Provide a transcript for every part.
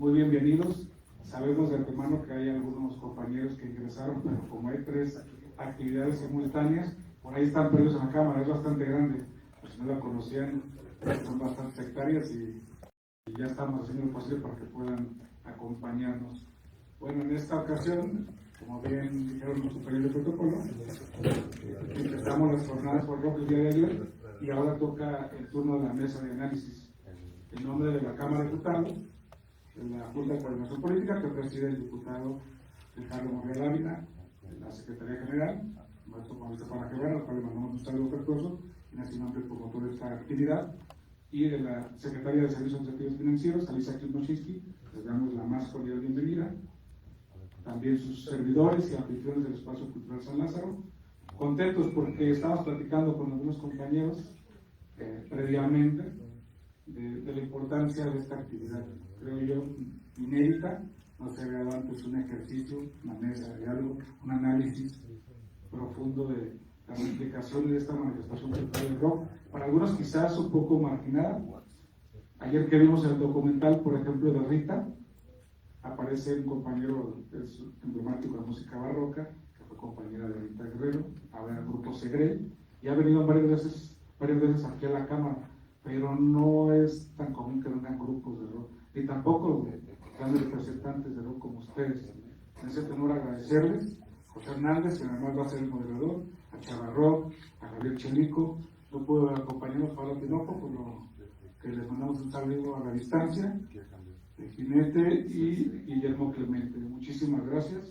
muy bienvenidos. Sabemos de antemano que hay algunos compañeros que ingresaron, pero como hay 3 actividades simultáneas, por ahí están perdidos en la cámara, es bastante grande. Pues si no la conocían, son bastante hectáreas y ya estamos haciendo lo posible para que puedan acompañarnos. Bueno, en esta ocasión, como bien dijeron los compañeros de protocolo, empezamos las jornadas por rock el día de ayer y ahora toca el turno de la mesa de análisis. En nombre de la Cámara de Diputados, de la Junta de Coordinación Política, que preside el diputado Ricardo Monreal Ávila, la Secretaría General, maestro Juan Estefan Guevara, al cual le mandamos un saludo afectuoso y nacional promotor de esta actividad, y de la Secretaría de Servicios Administrativos Financieros, Alisa Klimosinski, les damos la más cordial bienvenida. También sus servidores y anfitriones del Espacio Cultural San Lázaro, contentos porque estamos platicando con algunos compañeros previamente de la importancia de esta actividad, creo yo, inédita. No se había dado antes un ejercicio, una mesa de diálogo, un análisis profundo de las implicaciones de esta manifestación cultural del rock, para algunos quizás un poco marginada. Ayer que vimos el documental, por ejemplo, de Rita, aparece un compañero emblemático de música barroca, que fue compañera de Rita Guerrero, ahora el grupo Segrey, y ha venido varias veces aquí a la Cámara, pero no es tan común que vengan grupos de rock, ni tampoco grandes representantes de rock como ustedes. En ese tenor agradecerles, José Hernández, que además va a ser el moderador, a Chavarro, a Javier Chelico, no pudo acompañarnos Pablo Tinoco, por lo que les mandamos un saludo a la distancia, Jinete y Guillermo Clemente. Muchísimas gracias.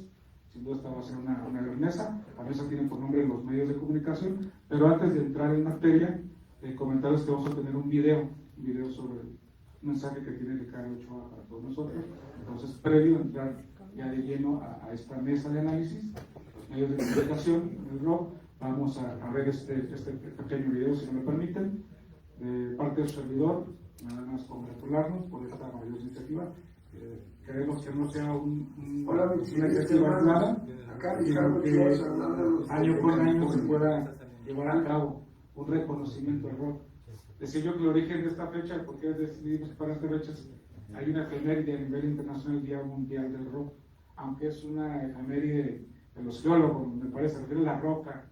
Sin duda esta va a ser una gran mesa. La mesa tiene por nombre los medios de comunicación, pero antes de entrar en materia, comentarles que vamos a tener un video sobre un mensaje que tiene Ricardo Ochoa para todos nosotros. Entonces, previo a entrar ya de lleno a esta mesa de análisis, los medios de comunicación, el rock, vamos a ver este pequeño video, si me lo permiten, de parte del servidor. Nada más congratularnos por esta maravillosa iniciativa. Queremos que no sea una iniciativa aislada, sino que año con año se pueda llevar a cabo un reconocimiento al rock. Decía yo que el origen de esta fecha, porque decidimos para esta fecha, hay una efeméride a nivel internacional, el Día Mundial del Rock, aunque es una efeméride de los geólogos, me parece, refiere a la roca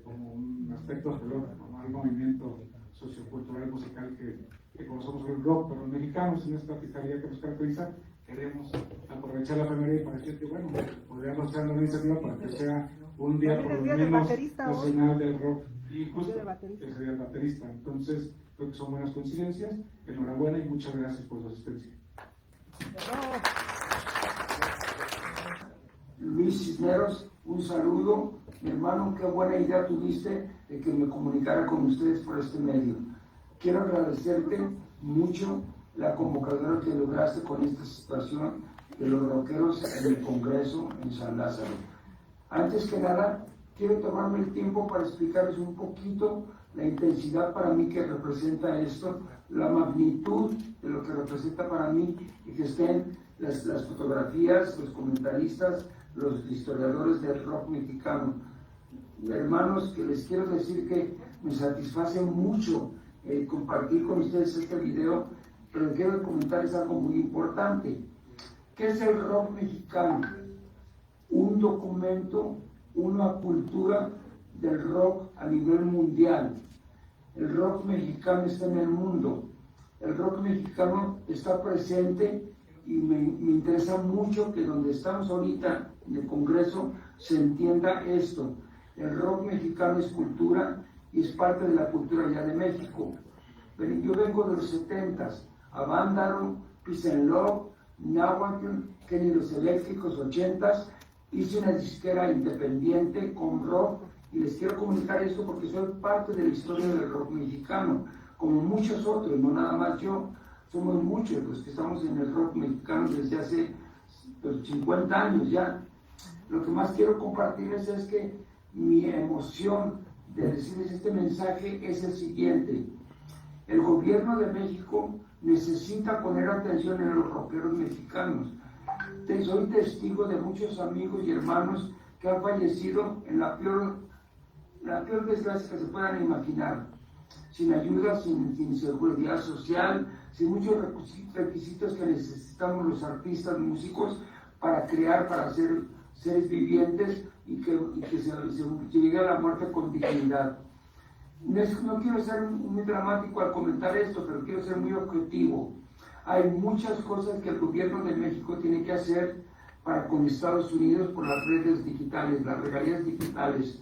como un aspecto geológico, ¿no? Hay movimiento sociocultural musical que conocemos el rock, pero los mexicanos en esta fiscalía que nos caracteriza queremos aprovechar la efeméride para decir que bueno, podríamos hacer una iniciativa para que sea un día por lo menos nacional del rock, y justo ese día del baterista. Entonces creo que son buenas coincidencias. Enhorabuena y muchas gracias por su asistencia. Luis Cisneros, un saludo. Mi hermano, qué buena idea tuviste de que me comunicara con ustedes por este medio. Quiero agradecerte mucho la convocatoria que lograste con esta situación de los rockeros en el Congreso en San Lázaro. Antes que nada, quiero tomarme el tiempo para explicarles un poquito la intensidad para mí que representa esto, la magnitud de lo que representa para mí, y que estén las fotografías, los comentaristas, los historiadores del rock mexicano. Hermanos, que les quiero decir que me satisface mucho compartir con ustedes este video, pero quiero comentarles algo muy importante. ¿Qué es el rock mexicano? Un documento, una cultura del rock a nivel mundial. El rock mexicano está en el mundo. El rock mexicano está presente y me interesa mucho que donde estamos ahorita en el Congreso se entienda esto. El rock mexicano es cultura y es parte de la cultura ya de México. Pero yo vengo de los 70s, Avándaro, Peace and Love, Nahuatl, Kenny los Eléctricos, 80s, hice una disquera independiente con rock y les quiero comunicar esto porque soy parte de la historia del rock mexicano, como muchos otros, no nada más yo, somos muchos los que estamos en el rock mexicano desde hace 50 años ya. Lo que más quiero compartirles es que mi emoción de decirles este mensaje es el siguiente. El gobierno de México necesita poner atención en los rockeros mexicanos. Soy testigo de muchos amigos y hermanos que han fallecido en la peor desgracia que se puedan imaginar, sin ayuda, sin seguridad social, sin muchos requisitos que necesitamos los artistas, músicos, para crear, para ser seres vivientes y que se llegue a la muerte con dignidad. No quiero ser muy dramático al comentar esto, pero quiero ser muy objetivo. Hay muchas cosas que el gobierno de México tiene que hacer para con Estados Unidos por las redes digitales, las regalías digitales.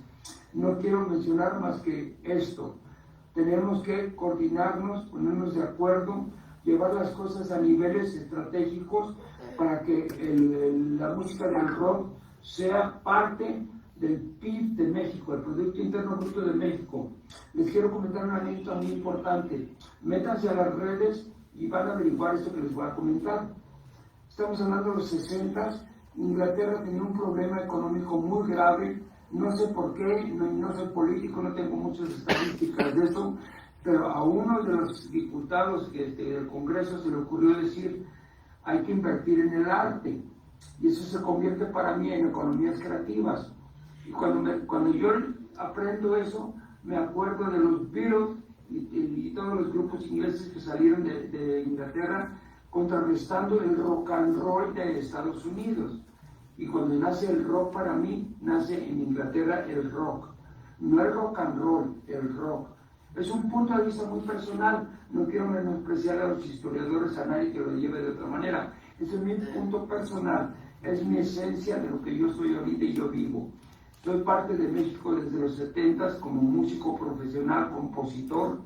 No quiero mencionar más que esto. Tenemos que coordinarnos, ponernos de acuerdo, llevar las cosas a niveles estratégicos para que la música del rock sea parte del PIB de México, el Producto Interno Bruto de México. Les quiero comentar una anécdota muy importante. Métanse a las redes y van a averiguar esto que les voy a comentar. Estamos hablando de los 60. Inglaterra tenía un problema económico muy grave. No sé por qué, no soy político, no tengo muchas estadísticas de eso, pero a uno de los diputados del Congreso se le ocurrió decir: hay que invertir en el arte. Y eso se convierte para mí en economías creativas. Y cuando yo aprendo eso, me acuerdo de los Beatles y todos los grupos ingleses que salieron de Inglaterra, contrarrestando el rock and roll de Estados Unidos. Y cuando nace el rock, para mí, nace en Inglaterra el rock. No el rock and roll, el rock. Es un punto de vista muy personal. No quiero menospreciar a los historiadores, a nadie que lo lleve de otra manera. Ese es mi punto personal. Es mi esencia de lo que yo soy ahorita y yo vivo. Soy parte de México desde los 70 como músico profesional, compositor,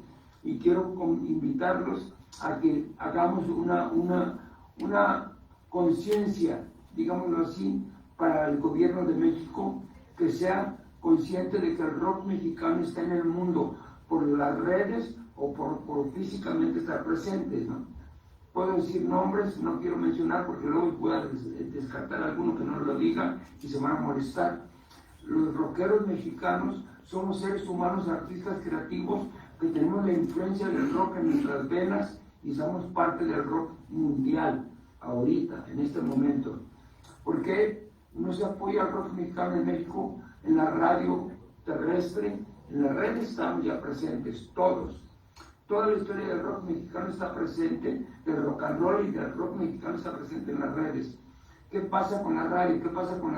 y quiero invitarlos a que hagamos una conciencia, digámoslo así, para el gobierno de México, que sea consciente de que el rock mexicano está en el mundo por las redes o por físicamente estar presentes, ¿no? Puedo decir nombres, no quiero mencionar porque luego voy a descartar a alguno que no lo diga y se van a molestar. Los rockeros mexicanos somos seres humanos, artistas creativos, que tenemos la influencia del rock en nuestras venas y somos parte del rock mundial, ahorita, en este momento. ¿Por qué no se apoya al rock mexicano en México? En la radio terrestre, en las redes estamos ya presentes, todos. Toda la historia del rock mexicano está presente, del rock and roll y del rock mexicano está presente en las redes. ¿Qué pasa con la radio? ¿Qué pasa con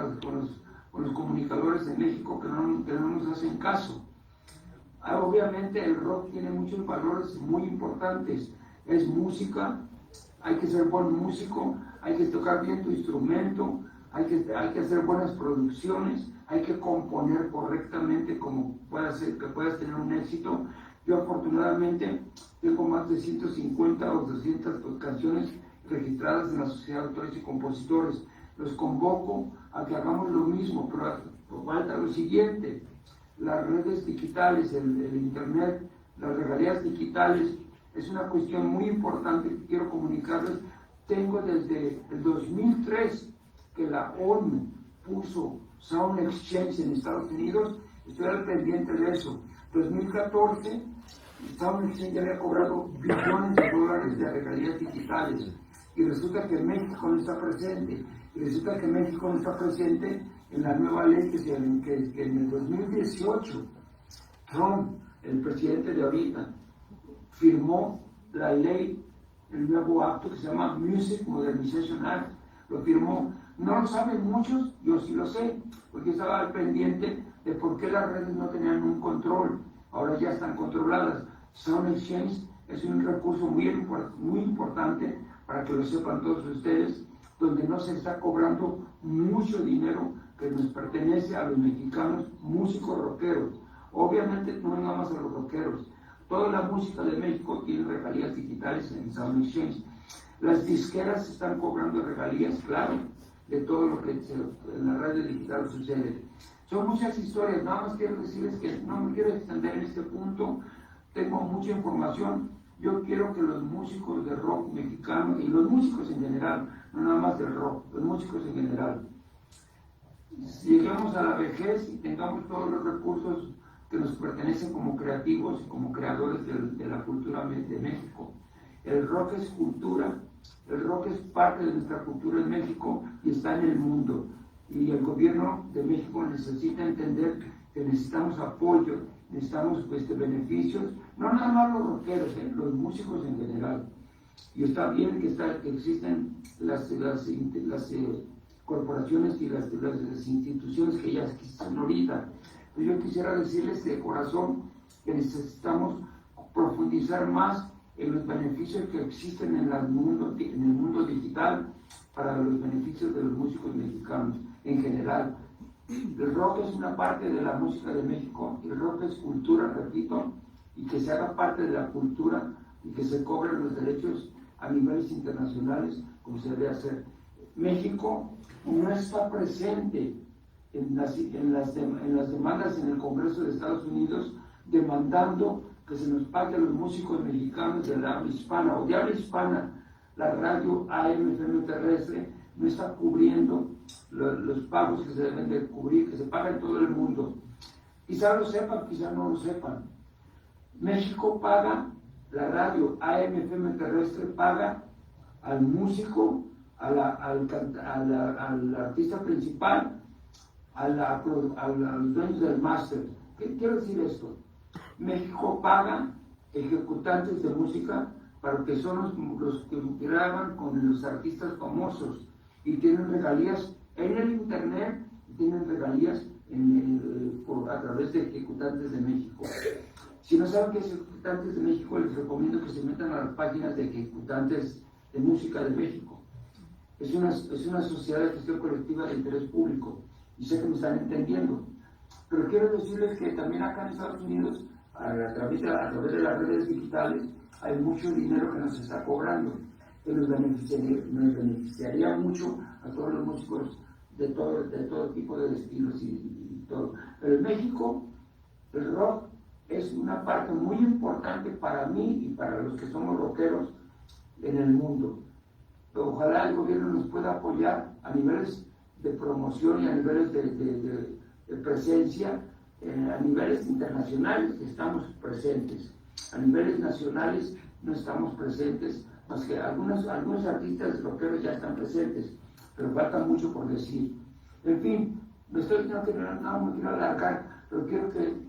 los comunicadores de México que no nos hacen caso? Obviamente el rock tiene muchos valores muy importantes. Es música, hay que ser buen músico, hay que tocar bien tu instrumento, hay que hacer buenas producciones, hay que componer correctamente como pueda ser, que puedas tener un éxito. Yo afortunadamente tengo más de 150 o 200 canciones registradas en la Sociedad de Autores y Compositores. Los convoco a que hagamos lo mismo, pero falta lo siguiente: las redes digitales, el internet, las regalías digitales, es una cuestión muy importante que quiero comunicarles. Tengo desde el 2003 que la ONU puso Sound Exchange en Estados Unidos, estoy al pendiente de eso. 2014, Sound Exchange ya había cobrado billones de dólares de regalías digitales y resulta que México no está presente. Y resulta que México no está presente en la nueva ley que en el 2018 Trump, el presidente de ahorita, firmó la ley, el nuevo acto que se llama Music Modernization Act, lo firmó. No lo saben muchos, yo sí lo sé, porque estaba al pendiente de por qué las redes no tenían un control. Ahora ya están controladas. Sound Exchange es un recurso muy importante para que lo sepan todos ustedes, donde no se está cobrando mucho dinero que nos pertenece a los mexicanos músicos rockeros. Obviamente no nada más a los rockeros. Toda la música de México tiene regalías digitales en Sound Exchange. Las disqueras están cobrando regalías, claro, de todo lo que en la radio digital sucede. Son muchas historias, nada más quiero decirles que no me quiero extender en este punto, tengo mucha información. Yo quiero que los músicos de rock mexicano y los músicos en general, no nada más del rock, los músicos en general, lleguemos a la vejez y tengamos todos los recursos que nos pertenecen como creativos y como creadores de la cultura de México. El rock es cultura, el rock es parte de nuestra cultura en México y está en el mundo. Y el gobierno de México necesita entender que necesitamos apoyo, necesitamos beneficios, no nada más los rockeros, los músicos en general. Y está bien que existen las corporaciones y las instituciones que ya existen ahorita. Pero yo quisiera decirles de corazón que necesitamos profundizar más en los beneficios que existen en el mundo digital para los beneficios de los músicos mexicanos en general. El rock es una parte de la música de México, el rock es cultura, repito, y que se haga parte de la cultura y que se cobren los derechos a niveles internacionales como se debe hacer. México no está presente en las demandas en el Congreso de Estados Unidos demandando que se nos pague a los músicos mexicanos de la habla hispana o de habla hispana. La radio AM/FM terrestre no está cubriendo los pagos que se deben de cubrir, que se pagan en todo el mundo. Quizá lo sepan, quizá no lo sepan. México paga, la radio AM/FM terrestre paga al músico, al artista principal, a los dueños del máster. ¿Qué quiero decir esto? México paga ejecutantes de música para que son los que graban con los artistas famosos y tienen regalías en el internet, tienen regalías a través de ejecutantes de México. Si no saben qué es Ejecutantes de México, les recomiendo que se metan a las páginas de Ejecutantes de Música de México. Es una sociedad de gestión colectiva de interés público y sé que me están entendiendo. Pero quiero decirles que también acá en Estados Unidos, a través de las redes digitales, hay mucho dinero que nos está cobrando, que nos beneficiaría mucho a todos los músicos de todo tipo de estilos y todo. Pero en México, el rock es una parte muy importante para mí y para los que somos rockeros en el mundo. Ojalá el gobierno nos pueda apoyar a niveles de promoción y a niveles de presencia, a niveles internacionales estamos presentes, a niveles nacionales no estamos presentes, más que algunos artistas rockeros ya están presentes, pero falta mucho por decir. En fin, no me quiero alargar, pero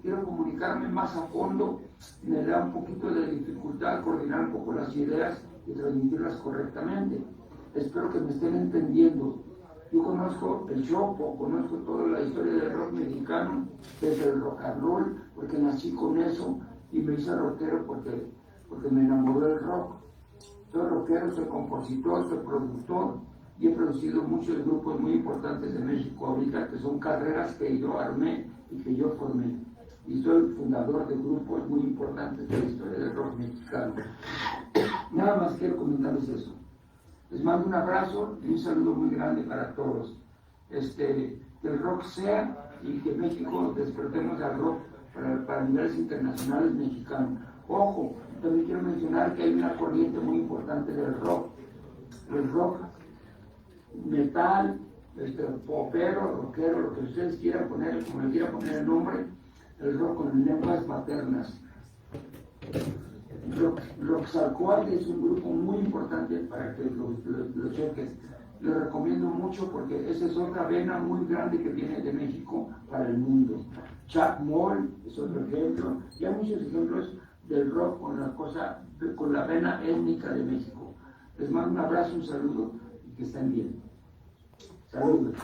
quiero comunicarme más a fondo, me da un poquito de dificultad coordinar un poco las ideas y transmitirlas correctamente. Espero que me estén entendiendo. Yo conozco el chopo, conozco toda la historia del rock mexicano, desde el rock and roll, porque nací con eso y me hice rockero porque me enamoró del rock. Soy rockero, soy compositor, soy productor y he producido muchos grupos muy importantes de México ahorita, que son carreras que yo armé y que yo formé. Y soy fundador de grupos muy importantes de la historia del rock mexicano. Nada más quiero comentarles eso. Les mando un abrazo y un saludo muy grande para todos. Que el rock sea y que México despertemos al rock para niveles internacionales mexicanos. Ojo, también quiero mencionar que hay una corriente muy importante del rock. El rock metal, popero, rockero, lo que ustedes quieran poner, como le quieran poner el nombre, el rock con lenguas maternas. Roxalcoatl es un grupo muy importante para que lo cheques. Lo recomiendo mucho porque esa es otra vena muy grande que viene de México para el mundo. Chuck Moll es otro ejemplo. Y hay muchos ejemplos del rock con la vena étnica de México. Les mando un abrazo, un saludo y que estén bien. Saludos.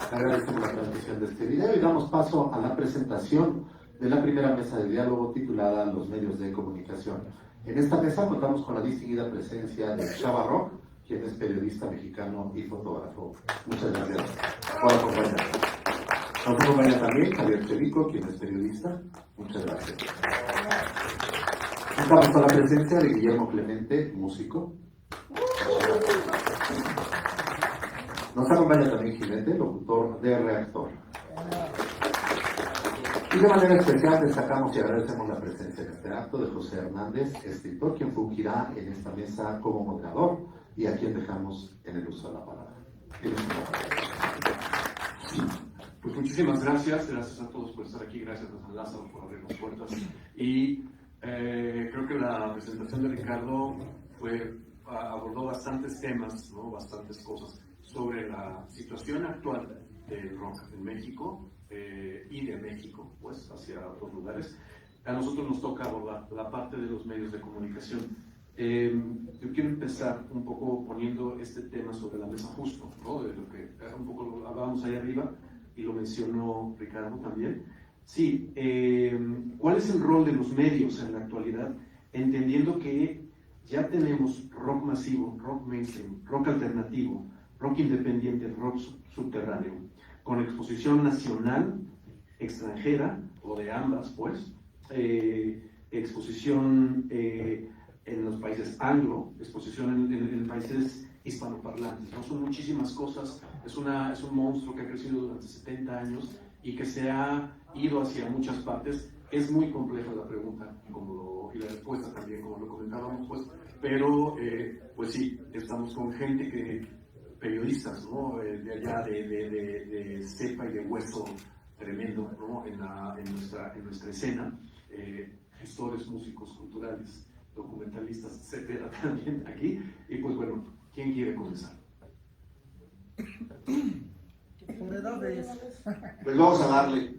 Agradecemos la transmisión de este video y damos paso a la presentación de la primera mesa de diálogo titulada Los medios de comunicación. En esta mesa contamos con la distinguida presencia de Chava Rock, quien es periodista mexicano y fotógrafo. Muchas gracias por acompañarnos. Nos acompaña también Javier Chevico, quien es periodista. Muchas gracias. Contamos con la presencia de Guillermo Clemente, músico. Nos acompaña también Jinete, locutor de Reactor. Y de manera especial destacamos y agradecemos la presencia en este acto de José Hernández, escritor, quien fungirá en esta mesa como moderador y a quien dejamos en el uso de la palabra. Pues muchísimas gracias a todos por estar aquí, gracias a San Lázaro por abrir las puertas. Y creo que la presentación de Ricardo abordó bastantes temas, ¿no? Bastantes cosas sobre la situación actual del rock en México y de México, pues hacia otros lugares. a nosotros nos toca abordar la parte de los medios de comunicación. Yo quiero empezar un poco poniendo este tema sobre la mesa justo, ¿no? De lo que un poco hablábamos ahí arriba y lo mencionó Ricardo también. Sí, ¿cuál es el rol de los medios en la actualidad? Entendiendo que ya tenemos rock masivo, rock mainstream, rock alternativo, rock independiente, rock subterráneo, con exposición nacional, extranjera, o de ambas, pues, exposición en los países anglo, exposición en países hispanoparlantes, ¿no? Son muchísimas cosas, es un monstruo que ha crecido durante 70 años y que se ha ido hacia muchas partes. Es muy compleja la pregunta y la respuesta también, como lo comentábamos, pues, pero pues sí, estamos con gente periodistas, ¿no? De allá, de cepa y de hueso tremendo, ¿no? en nuestra escena, gestores, músicos, culturales, documentalistas, etcétera, también aquí. Y pues bueno, ¿quién quiere comenzar? Pues vamos a darle.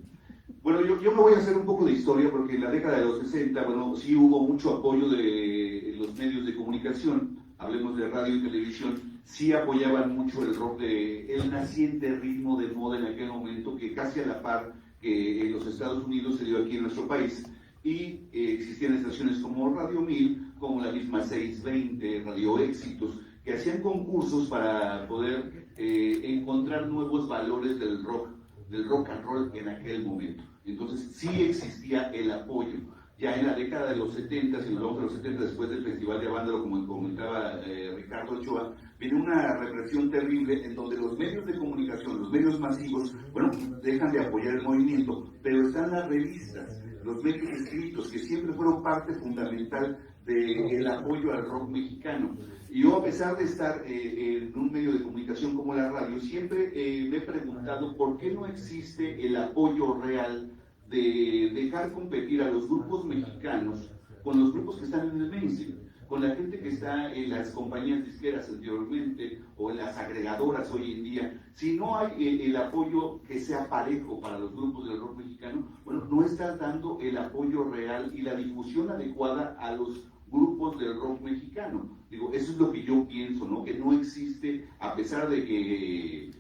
Bueno, yo me voy a hacer un poco de historia porque en la década de los 60, bueno, sí hubo mucho apoyo de los medios de comunicación, hablemos de radio y televisión, sí apoyaban mucho el rock, el naciente ritmo de moda en aquel momento, que casi a la par que en los Estados Unidos se dio aquí en nuestro país, y existían estaciones como Radio 1000, como la misma 620, Radio Éxitos, que hacían concursos para poder encontrar nuevos valores del rock and roll en aquel momento. Entonces sí existía el apoyo. Ya en la década de los 70, si nos vamos a los 70, después del Festival de Avándaro, como comentaba Ricardo Ochoa, viene una represión terrible en donde los medios de comunicación, los medios masivos, bueno, dejan de apoyar el movimiento, pero están las revistas, los medios escritos, que siempre fueron parte fundamental del apoyo al rock mexicano. Y yo, a pesar de estar en un medio de comunicación como la radio, siempre me he preguntado por qué no existe el apoyo real de dejar competir a los grupos mexicanos con los grupos que están en el mainstream, con la gente que está en las compañías disqueras anteriormente o en las agregadoras hoy en día. Si no hay el apoyo que sea parejo para los grupos del rock mexicano, bueno, no estás dando el apoyo real y la difusión adecuada a los grupos del rock mexicano. Digo, eso es lo que yo pienso, ¿no? Que no existe, a pesar de que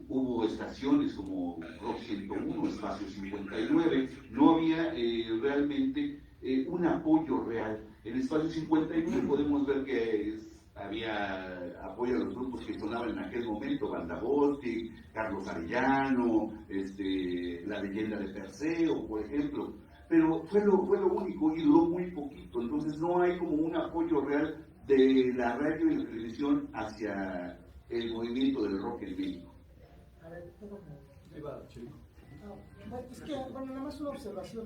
hubo estaciones como Rock 101, Espacio 59, no había realmente un apoyo real. En Espacio 59 podemos ver que había apoyo a los grupos que sonaban en aquel momento, Banda Bostic, Carlos Arellano, La Leyenda de Perseo, por ejemplo. Pero fue lo único y duró muy poquito. Entonces no hay como un apoyo real de la radio y la televisión hacia el movimiento del rock en México. A ver, es que, bueno, nada más una observación.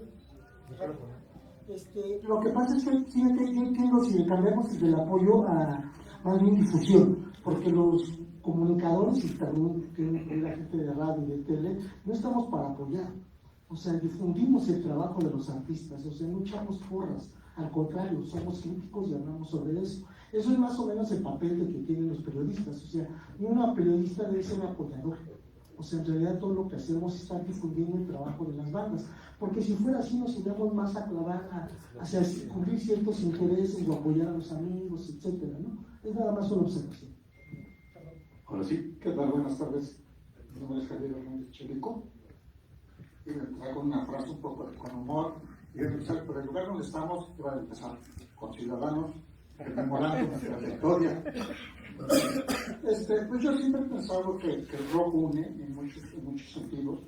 Lo que pasa es que, fíjate, yo entiendo si le cambiamos del apoyo a más bien difusión, porque los comunicadores y también la gente de radio y de tele no estamos para apoyar. O sea, difundimos el trabajo de los artistas, o sea, no echamos porras, al contrario, somos críticos y hablamos sobre eso. Eso es más o menos el papel que tienen los periodistas, o sea, una periodista debe ser un apoyador. O sea, en realidad todo lo que hacemos es estar difundiendo el trabajo de las bandas, porque si fuera así nos iríamos más a clavar hacia cubrir ciertos intereses o apoyar a los amigos, etcétera, ¿no? Es nada más una observación. Ahora sí. ¿Qué tal? Buenas tardes. Mi nombre es Javier Hernández Chelico. Y voy a empezar con una frase un poco con humor. Y voy a empezar por el lugar donde estamos, que va a empezar con Ciudadanos, rememorando nuestra trayectoria. Pues yo siempre he pensado que el rock une en muchos sentidos,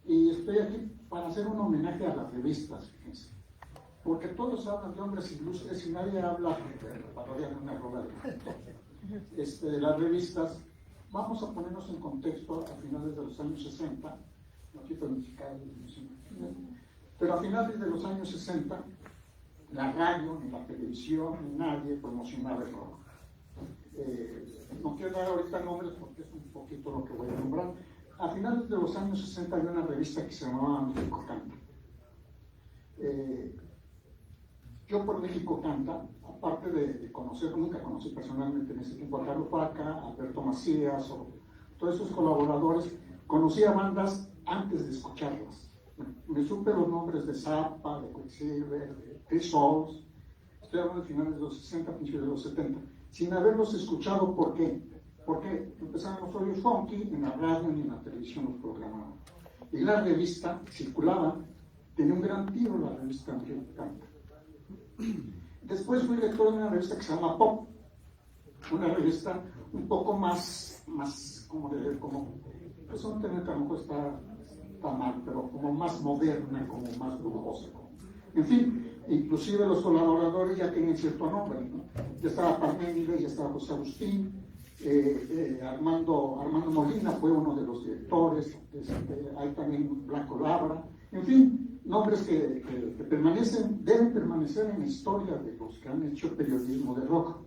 y estoy aquí para hacer un homenaje a las revistas, fíjense, porque todos hablan de hombres ilustres y nadie habla de la parodia de una rola de las revistas. Vamos a ponernos en contexto a finales de los años 60, no quiero unificar, pero a finales de los años 60, la radio, ni la televisión, ni nadie promocionaba el rock. No quiero dar ahorita nombres porque es un poquito lo que voy a nombrar. A finales de los años 60 había una revista que se llamaba México Canta. Yo por México Canta, aparte de conocer, nunca conocí personalmente en ese tiempo a Carlos Paca, a Alberto Macías o todos esos colaboradores, conocía bandas antes de escucharlas. Me supe los nombres de Zappa, de Quicksilver, de Chris Souls, estoy hablando de finales de los 60, principios de los 70, sin haberlos escuchado. ¿Por qué? Porque empezaban los audios funky, en la radio ni en la televisión los programaban. Y la revista circulaba, tenía un gran tiro la revista americana. Después fui lector de una revista que se llama Pop, una revista un poco más como pues un término que a lo mejor está mal, pero como más moderna, como más lujosa. En fin, inclusive los colaboradores ya tenían cierto nombre, ¿no? Ya estaba Parménides, ya estaba José Agustín, Armando Molina fue uno de los directores, hay también Blanco Labra, en fin, nombres que deben permanecer en la historia de los que han hecho periodismo de rock.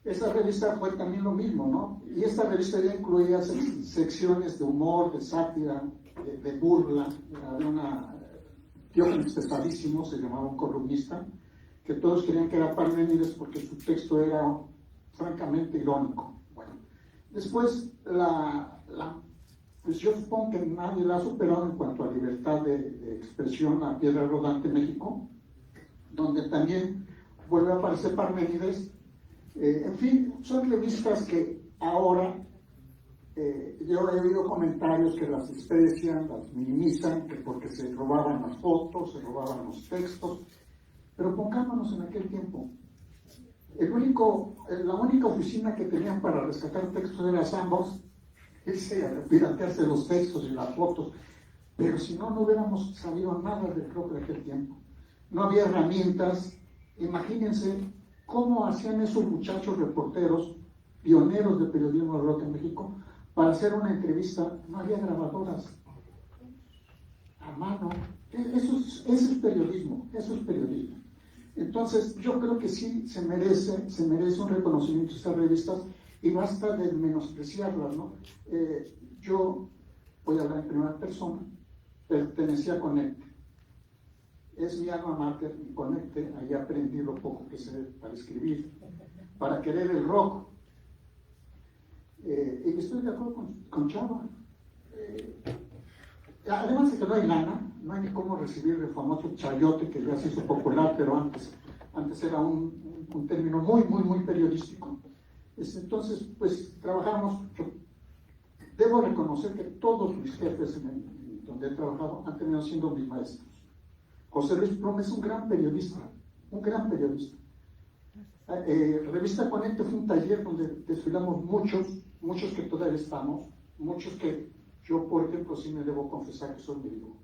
Esa revista fue también lo mismo, ¿no? Y esta revista ya incluía secciones de humor, de sátira, de burla. Había una Diógenes pesadísimo, se llamaba un columnista, que todos creían que era Parménides porque su texto era francamente irónico. Bueno, después pues yo supongo que nadie la ha superado en cuanto a libertad de expresión, la Piedra Rodante México, donde también vuelve a aparecer Parménides. En fin, son revistas que ahora yo he oído comentarios que las desprecian, las minimizan, que porque se robaban las fotos, se robaban los textos, pero pongámonos en aquel tiempo. La única oficina que tenían para rescatar textos era Sandbox, ese a piratearse los textos y las fotos, pero si no, no hubiéramos sabido nada del rock de aquel tiempo. No había herramientas. Imagínense cómo hacían esos muchachos reporteros, pioneros de periodismo de rock en México, para hacer una entrevista. No había grabadoras a mano. Eso es periodismo, eso es periodismo. Entonces, yo creo que sí se merece un reconocimiento de estas revistas, y basta de menospreciarlas, ¿no? Yo voy a hablar en primera persona, pertenecía a Conecte. Es mi alma mater, mi Conecte, ahí aprendí lo poco que sé para escribir, para querer el rock. Y estoy de acuerdo con Chava. Además de que no hay lana, no hay ni cómo recibir el famoso chayote que ya se hizo popular, pero antes era un término muy periodístico. Entonces, pues trabajamos. Debo reconocer que todos mis jefes donde he trabajado han terminado siendo mis maestros. José Luis Plum es un gran periodista, un gran periodista. Revista Conecte fue un taller donde desfilamos muchos que todavía estamos, muchos que yo, por ejemplo, sí me debo confesar que son griego.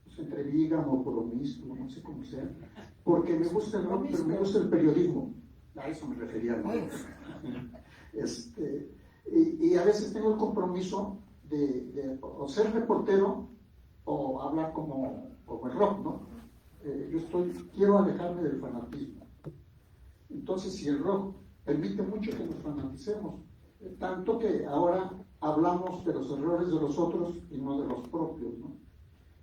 Pues entre Vígamo, por lo mismo, no sé cómo sea, porque me gusta el rock, pero me gusta el periodismo. A eso me refería, ¿no? Y a veces tengo el compromiso de o ser reportero o hablar como el rock, ¿no? Quiero alejarme del fanatismo. Entonces, si el rock permite mucho que nos fanaticemos, tanto que ahora hablamos de los errores de los otros y no de los propios, ¿no?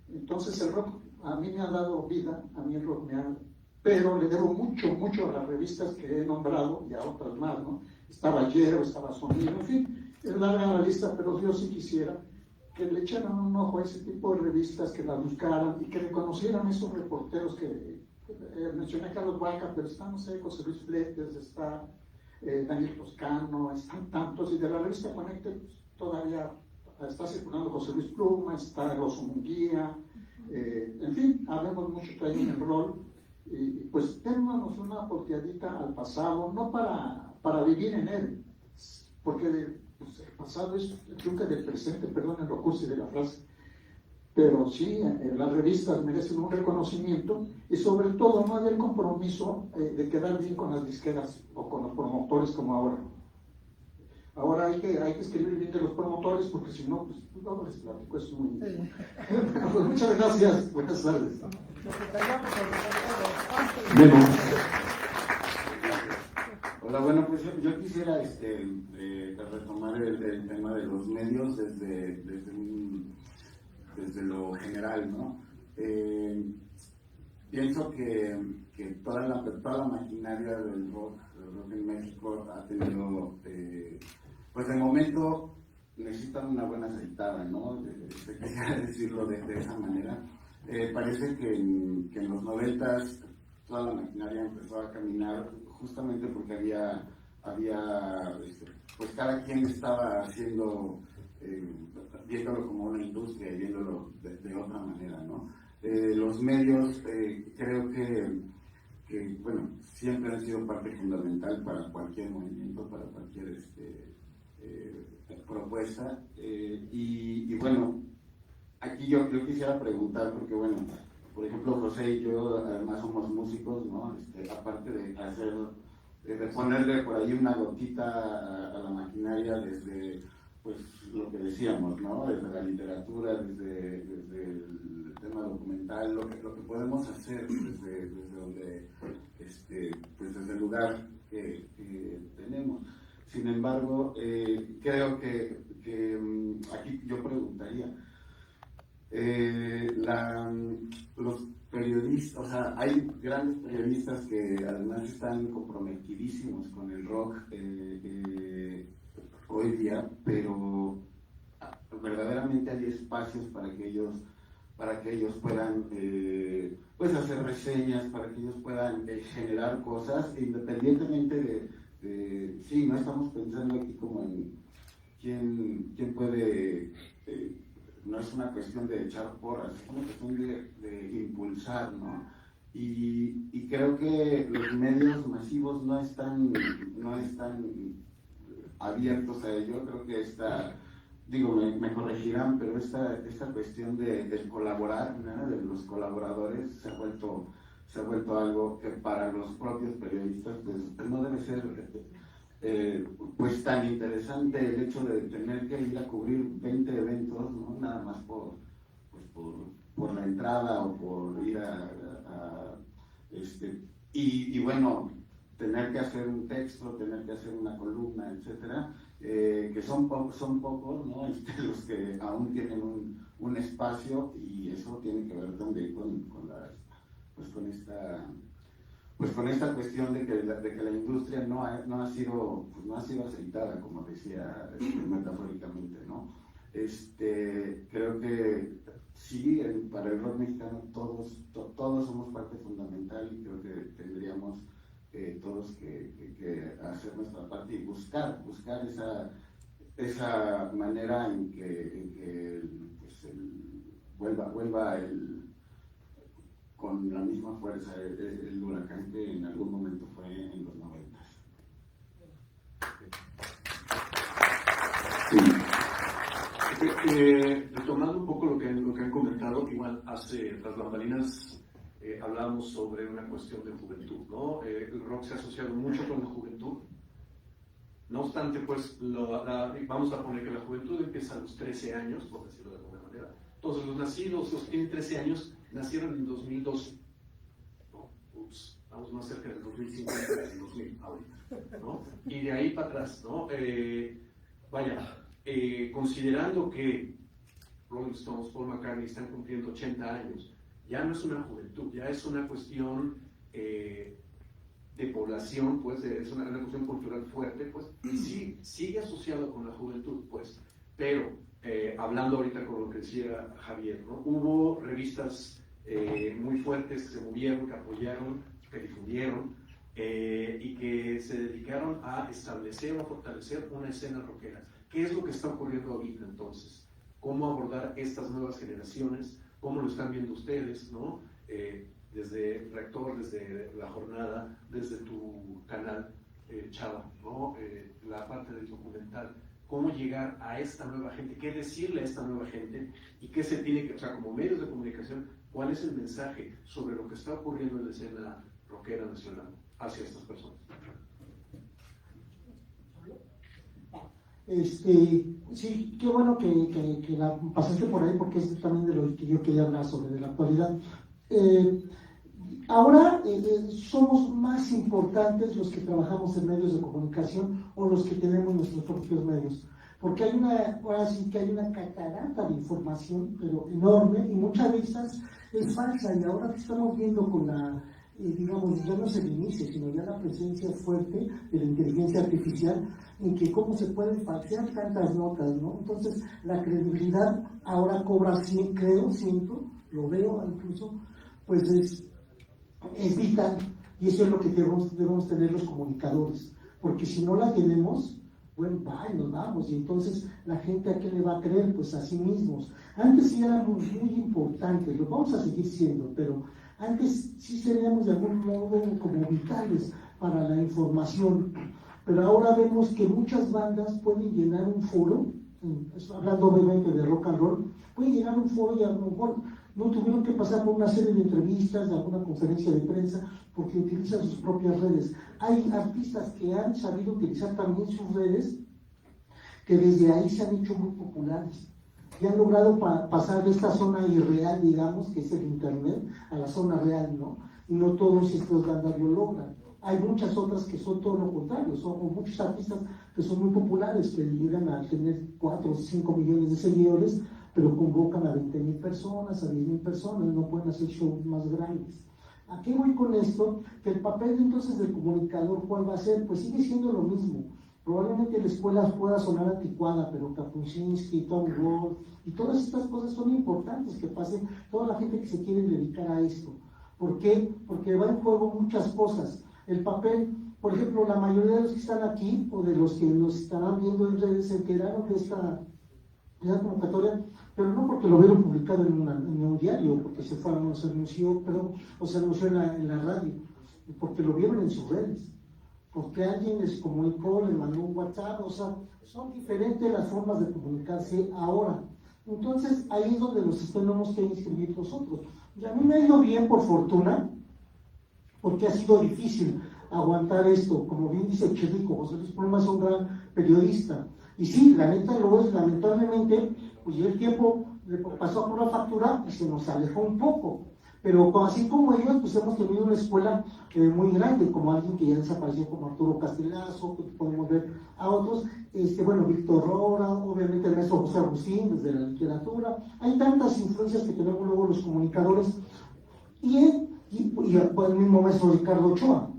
Entonces el rock a mí me ha dado vida, a mí el rock pero le debo mucho a las revistas que he nombrado y a otras más, ¿no? Estaba Yero, estaba Sonido, en fin, es larga la lista, pero yo sí quisiera que le echaran un ojo a ese tipo de revistas, que las buscaran y que reconocieran esos reporteros que mencioné a Carlos Huaca, pero está, no sé, José Luis Fletes, está Daniel Toscano, están tantos, y de la revista Conecte pues, todavía está circulando José Luis Pluma, está Rosso Munguía, en fin, hablemos mucho también en el rol, y pues démonos una volteadita al pasado, no para vivir en él, porque pues, el pasado es el yunque del presente, perdonen lo cursi de la frase, pero sí, las revistas merecen un reconocimiento y sobre todo no hay el compromiso de quedar bien con las disqueras o con los promotores como ahora. Ahora hay que escribir bien de los promotores porque si no, pues no les platico, es muy... Pues, muchas gracias, buenas tardes. Hola, bueno, pues yo quisiera retomar el tema de los medios desde lo general, ¿no? Pienso que toda la maquinaria del rock en México ha tenido, pues de momento, necesitan una buena aceitada, ¿no? Quería decirlo de esa manera. Parece que en los 90s toda la maquinaria empezó a caminar justamente porque había pues cada quien estaba haciendo, viéndolo como una industria y viéndolo de otra manera, ¿no? Los medios creo que, bueno, siempre han sido parte fundamental para cualquier movimiento, para cualquier propuesta. Y bueno, aquí yo quisiera preguntar, porque bueno, por ejemplo, José y yo además somos músicos, ¿no? Aparte de ponerle por ahí una gotita a la maquinaria desde, pues, lo que decíamos, ¿no? Desde la literatura, desde el tema documental, lo que podemos hacer desde donde, pues desde el lugar que tenemos. Sin embargo, creo que aquí yo preguntaría, los periodistas, o sea, hay grandes periodistas que además están comprometidísimos con el rock hoy día, pero verdaderamente hay espacios para que ellos puedan pues hacer reseñas, para que ellos puedan generar cosas, independientemente de sí, no estamos pensando aquí como en quién puede, no es una cuestión de echar porras, es una cuestión de impulsar, ¿no? Y creo que los medios masivos no están abiertos a ello. Creo que me corregirán, pero esta cuestión del colaborar, ¿no? De los colaboradores se ha vuelto algo que para los propios periodistas pues no debe ser pues tan interesante el hecho de tener que ir a cubrir 20 eventos, ¿no? Nada más por la entrada o por ir y bueno, tener que hacer un texto, tener que hacer una columna, etcétera, que son pocos, ¿no? Los que aún tienen un espacio, y eso tiene que ver también con esta cuestión de que la industria no ha sido aceitada, como decía metafóricamente, ¿no? Creo que sí, para el rock mexicano todos somos parte fundamental, y creo que tendríamos todos que hacer nuestra parte y buscar esa manera en que pues, vuelva con la misma fuerza el huracán que en algún momento fue en los 90. Retomando un poco lo que han comentado, igual hace las bambalinas hablábamos sobre una cuestión de juventud, ¿no? El rock se ha asociado mucho con la juventud. No obstante, pues vamos a poner que la juventud empieza a los 13 años, por decirlo de alguna manera. Entonces los nacidos, los que tienen 13 años, nacieron en 2012. ¿No? Estamos más cerca del 2050 que del 2000 ahorita, ¿no? Y de ahí para atrás, ¿no? Considerando que Rolling Stones, Paul McCartney están cumpliendo 80 años, ya no es una juventud, ya es una cuestión de población, pues es una cuestión cultural fuerte, pues, y sí, sigue asociado con la juventud, pues, pero hablando ahorita con lo que decía Javier, ¿no? Hubo revistas muy fuertes que se movieron, que apoyaron, que difundieron, y que se dedicaron a establecer o a fortalecer una escena rockera. ¿Qué es lo que está ocurriendo ahorita entonces? ¿Cómo abordar estas nuevas generaciones? ¿Cómo lo están viendo ustedes, ¿no? Desde Reactor, desde La Jornada, desde tu canal, Chava, ¿no? La parte del documental. ¿Cómo llegar a esta nueva gente? ¿Qué decirle a esta nueva gente? ¿Y qué se tiene que, o sea, como medios de comunicación, cuál es el mensaje sobre lo que está ocurriendo en la escena rockera nacional hacia estas personas? Sí, qué bueno que la pasaste por ahí, porque es también de lo que yo quería hablar sobre de la actualidad. Ahora somos más importantes los que trabajamos en medios de comunicación o los que tenemos nuestros propios medios, porque ahora sí que hay una catarata de información, pero enorme, y muchas de estas es falsa. Y ahora que estamos viendo con digamos, ya no es el inicio, sino ya la presencia fuerte de la inteligencia artificial, en que cómo se pueden falsear tantas notas, ¿no? Entonces, la credibilidad ahora cobra, siento, lo veo incluso, pues es vital, y eso es lo que debemos tener los comunicadores, porque si no la tenemos, bueno, nos vamos, y entonces la gente a qué le va a creer, pues a sí mismos. Antes sí éramos muy importantes, lo vamos a seguir siendo, pero antes sí seríamos de algún modo como vitales para la información, pero ahora vemos que muchas bandas pueden llenar un foro, hablando obviamente de rock and roll, pueden llenar un foro y a lo mejor no tuvieron que pasar por una serie de entrevistas, de alguna conferencia de prensa, porque utilizan sus propias redes. Hay artistas que han sabido utilizar también sus redes, que desde ahí se han hecho muy populares y han logrado pasar de esta zona irreal, digamos, que es el internet, a la zona real, ¿no? Y no todos estos bandas lo logran. Hay muchas otras que son todo lo contrario, son muchos artistas que son muy populares, que llegan a tener 4 o 5 millones de seguidores, pero convocan a 20,000 personas, a 10,000 personas, no pueden hacer shows más grandes. ¿A qué voy con esto? Que el papel entonces del comunicador, ¿cuál va a ser? Pues sigue siendo lo mismo. Probablemente la escuela pueda sonar anticuada, pero Kapuscinski, Tom Wall y todas estas cosas son importantes que pasen toda la gente que se quiere dedicar a esto. ¿Por qué? Porque va en juego muchas cosas. El papel, por ejemplo, la mayoría de los que están aquí o de los que nos estarán viendo en redes se enteraron de esta convocatoria, pero no porque lo vieron publicado en un diario, porque se anunció en la radio, porque lo vieron en sus redes, porque alguien les comunicó, les mandó un WhatsApp, o sea, son diferentes las formas de comunicarse ahora. Entonces, ahí es donde nos tenemos que inscribir nosotros. Y a mí me ha ido bien, por fortuna, porque ha sido difícil aguantar esto. Como bien dice Chirico, José Luis Palma es un gran periodista. Y sí, la neta lo es, lamentablemente, pues ya el tiempo le pasó por la factura y se nos alejó un poco. Pero así como ellos, pues hemos tenido una escuela muy grande, como alguien que ya desapareció, como Arturo Castelazo, que podemos ver a otros, Víctor Rora, obviamente el maestro José Agustín, desde la literatura. Hay tantas influencias que tenemos luego los comunicadores. Y el mismo maestro Ricardo Ochoa,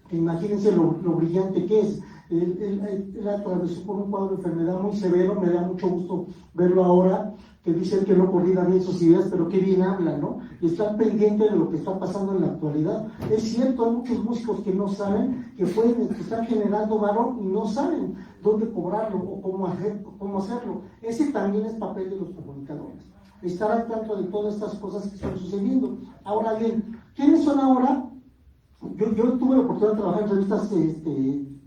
que imagínense lo brillante que es. Él atravesó por un cuadro de enfermedad muy severo, me da mucho gusto verlo ahora, que dice que no coordina bien sus ideas, pero qué bien habla, ¿no? Y está pendiente de lo que está pasando en la actualidad. Es cierto, hay muchos músicos que no saben, que están generando valor y no saben dónde cobrarlo o cómo hacerlo. Ese también es papel de los comunicadores, estar al tanto de todas estas cosas que están sucediendo. Ahora bien, ¿quiénes son ahora? Yo tuve la oportunidad de trabajar en revistas,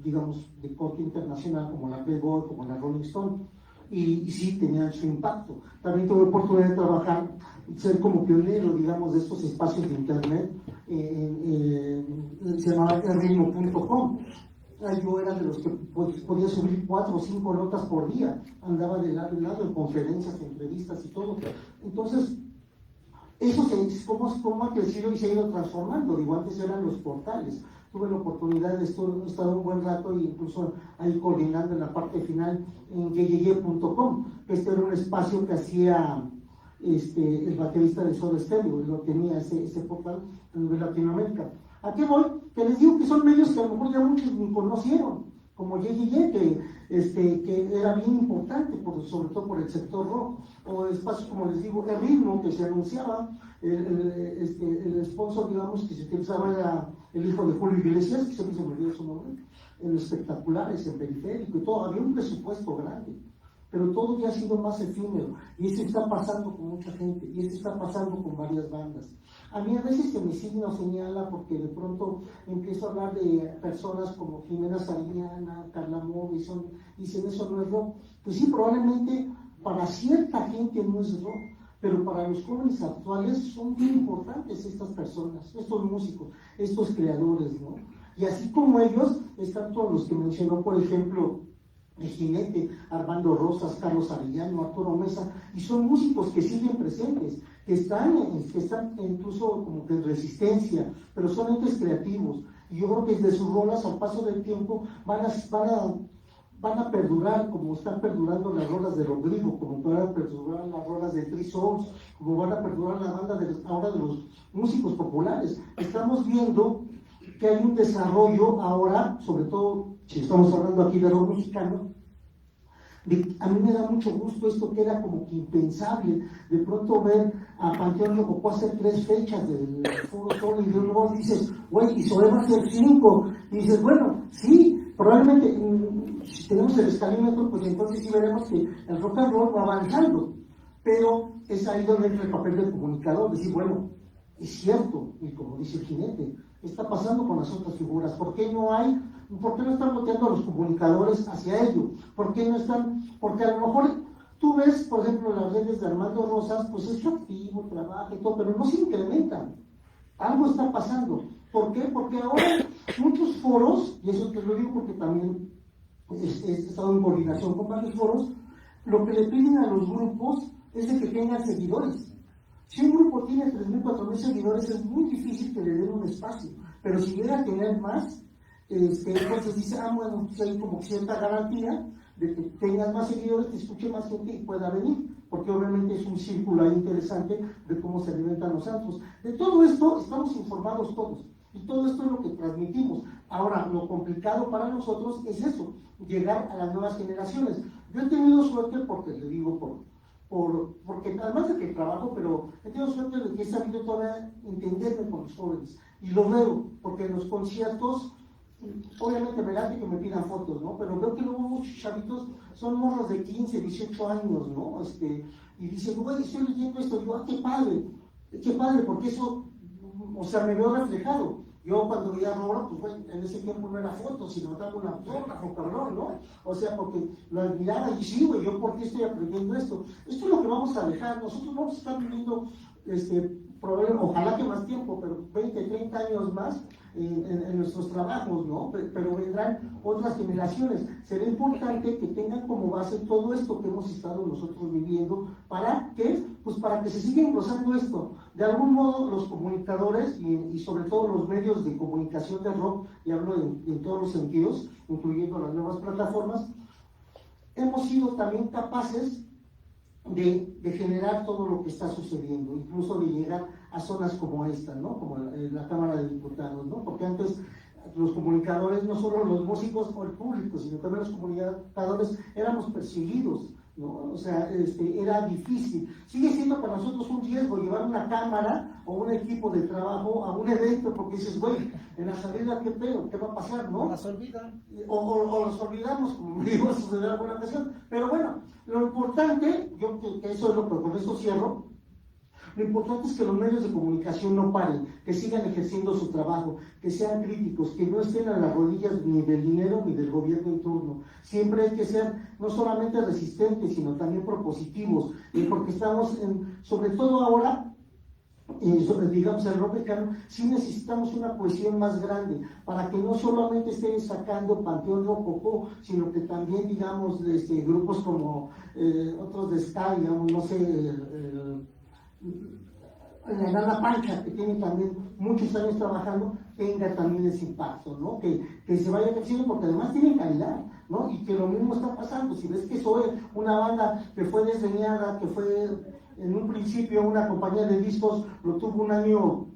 digamos, de corte internacional, como la Playboy, como la Rolling Stone, y sí tenían su impacto. También tuve la oportunidad de trabajar, ser como pionero, digamos, de estos espacios de internet, se llamaba elritmo.com. Yo era de los que podía subir 4 o 5 notas por día, andaba de lado en lado en conferencias, entrevistas y todo. Entonces, eso cómo ha crecido y se ha ido transformando. Digo, antes eran los portales. Tuve la oportunidad de estar un buen rato e incluso ahí coordinando en la parte final en yeyeye.com. Este era un espacio que hacía el baterista de Soda Stereo, lo tenía ese portal a nivel Latinoamérica. ¿A qué voy? Que les digo que son medios que a lo mejor ya muchos ni conocieron, como Yeyeye, que era bien importante, sobre todo por el sector rock, o espacios como les digo, El Ritmo, que se anunciaba, el sponsor, digamos, que se utilizaba era el hijo de Julio Iglesias, que se me olvidó su nombre, en los espectaculares, en Periférico y todo, había un presupuesto grande, pero todo ya ha sido más efímero, y eso está pasando con mucha gente, y eso está pasando con varias bandas. A mí a veces se me signo señala porque de pronto empiezo a hablar de personas como Jimena Sariñana, Carla Morrison, y dicen eso no es rock. Pues sí, probablemente para cierta gente no es rock, pero para los jóvenes actuales son muy importantes estas personas, estos músicos, estos creadores, ¿no? Y así como ellos, están todos los que mencionó, por ejemplo, el Jinete, Armando Rosas, Carlos Arellano, Arturo Mesa, y son músicos que siguen presentes, que están incluso como que en resistencia, pero son entes creativos. Y yo creo que desde sus rolas, al paso del tiempo, van van a perdurar como están perdurando las rolas de Rodrigo, como van a perdurar las rolas de Three Souls, como van a perdurar la banda ahora de los músicos populares. Estamos viendo que hay un desarrollo ahora, sobre todo si estamos hablando aquí de rock mexicano. A mí me da mucho gusto esto que era como que impensable, de pronto ver a Panteón Rococó hacer 3 fechas del Foro Sol y de nuevo dices, güey, y Zoé va a hacer 5, y dices, bueno, sí, probablemente si tenemos el escalímetro, pues entonces sí veremos que el rock and roll va avanzando, pero es ahí donde entra el papel del comunicador, decir, bueno, es cierto, y como dice el jinete, ¿qué está pasando con las otras figuras? ¿Por qué no están volteando a los comunicadores hacia ello? ¿Por qué no están? Porque a lo mejor tú ves, por ejemplo, las redes de Armando Rosas, pues es activo, trabaja y todo, pero no se incrementan. Algo está pasando. ¿Por qué? Porque ahora muchos foros, y eso te lo digo porque también he estado en coordinación con varios foros, lo que le piden a los grupos es de que tengan seguidores. Si un grupo tiene 3.000, 4.000 seguidores, es muy difícil que le den un espacio. Pero si llega a tener más, entonces dice, bueno, pues hay como cierta garantía de que tengas más seguidores, te escuche más gente y pueda venir, porque obviamente es un círculo ahí interesante de cómo se alimentan los santos. De todo esto estamos informados todos, y todo esto es lo que transmitimos. Ahora, lo complicado para nosotros es eso, llegar a las nuevas generaciones. Yo he tenido suerte porque, le digo, porque además de que trabajo, pero he tenido suerte de que he sabido todavía entenderme con los jóvenes, y lo veo, porque en los conciertos, obviamente me late que me pidan fotos, ¿no? Pero veo que luego muchos chavitos son morros de 15, 18 años, ¿no? Y dicen, güey, estoy leyendo esto, digo, qué padre, porque eso, o sea, me veo reflejado. Yo cuando veía a Rora, pues bueno, en ese tiempo no era foto, sino daba una autógrafo, cabrón, ¿no? O sea, porque lo admiraba y sí, güey, yo por qué estoy aprendiendo esto. Esto es lo que vamos a dejar, nosotros vamos a estar viviendo problemas, ojalá que más tiempo, pero 20, 30 años más en nuestros trabajos, ¿no? Pero vendrán otras generaciones. Será importante que tengan como base todo esto que hemos estado nosotros viviendo, ¿para qué? Pues para que se siga engrosando esto. De algún modo los comunicadores y sobre todo los medios de comunicación de rock, y hablo en todos los sentidos, incluyendo las nuevas plataformas, hemos sido también capaces de generar todo lo que está sucediendo, incluso de llegar a zonas como esta, ¿no? Como la Cámara de Diputados, ¿no? Porque antes los comunicadores, no solo los músicos o el público, sino también los comunicadores, éramos perseguidos, ¿no? O sea, era difícil. Sigue siendo para nosotros un riesgo llevar una cámara o un equipo de trabajo a un evento, porque dices, güey, en la salida, ¿qué pedo? ¿Qué va a pasar, no? Las olvidan. O los olvidamos, como me digo, suceder alguna ocasión. Pero bueno, lo importante, yo que eso es lo que con eso cierro, lo importante es que los medios de comunicación no paren, que sigan ejerciendo su trabajo, que sean críticos, que no estén a las rodillas ni del dinero ni del gobierno en turno. Siempre hay que ser no solamente resistentes, sino también propositivos, porque estamos, sobre todo ahora, digamos, el rock mexicano, sí necesitamos una cohesión más grande, para que no solamente estén sacando Panteón Rococó, sino que también, digamos, grupos como otros de ska, digamos, no sé, la Nana Pancha, que tiene también muchos años trabajando, tenga también ese impacto, ¿no? Que se vaya creciendo, porque además tienen calidad, ¿no? Y que lo mismo está pasando. Si ves que Zoé, una banda que fue desdeñada, que fue en un principio una compañía de discos, lo tuvo un año,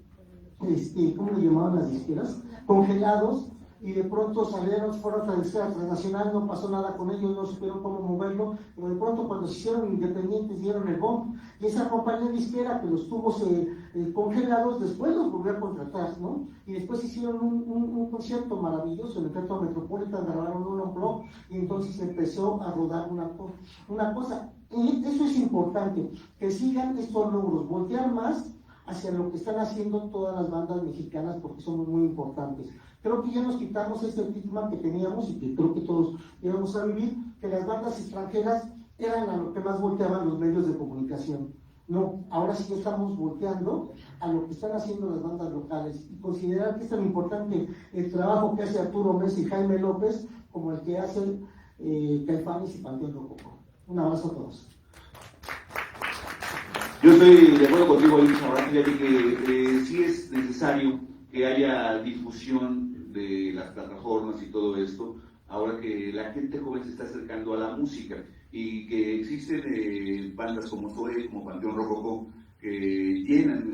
¿cómo le llamaban las disqueras? Congelados, y de pronto salieron, fueron a la disquera transnacional, no pasó nada con ellos, no supieron cómo moverlo, pero de pronto cuando se hicieron independientes dieron el bomb, y esa compañía disquera que los tuvo congelados, después los volvió a contratar, ¿no? Y después hicieron un concierto maravilloso en el Teatro Metropolitan, grabaron un blog, y entonces empezó a rodar una cosa. Y eso es importante, que sigan estos logros, voltear más hacia lo que están haciendo todas las bandas mexicanas, porque somos muy importantes. Creo que ya nos quitamos ese estigma que teníamos y que creo que todos íbamos a vivir, que las bandas extranjeras eran a lo que más volteaban los medios de comunicación. No, ahora sí estamos volteando a lo que están haciendo las bandas locales y considerar que es tan importante el trabajo que hace Arturo Mesa y Jaime López como el que hacen Caifanes y Panteón Rococó. Un abrazo a todos. Yo estoy de acuerdo contigo, Luis Abraham, ya que sí es necesario que haya difusión de las plataformas y todo esto ahora que la gente joven se está acercando a la música y que existen bandas como Zoe, como Panteón Rococó, que llenan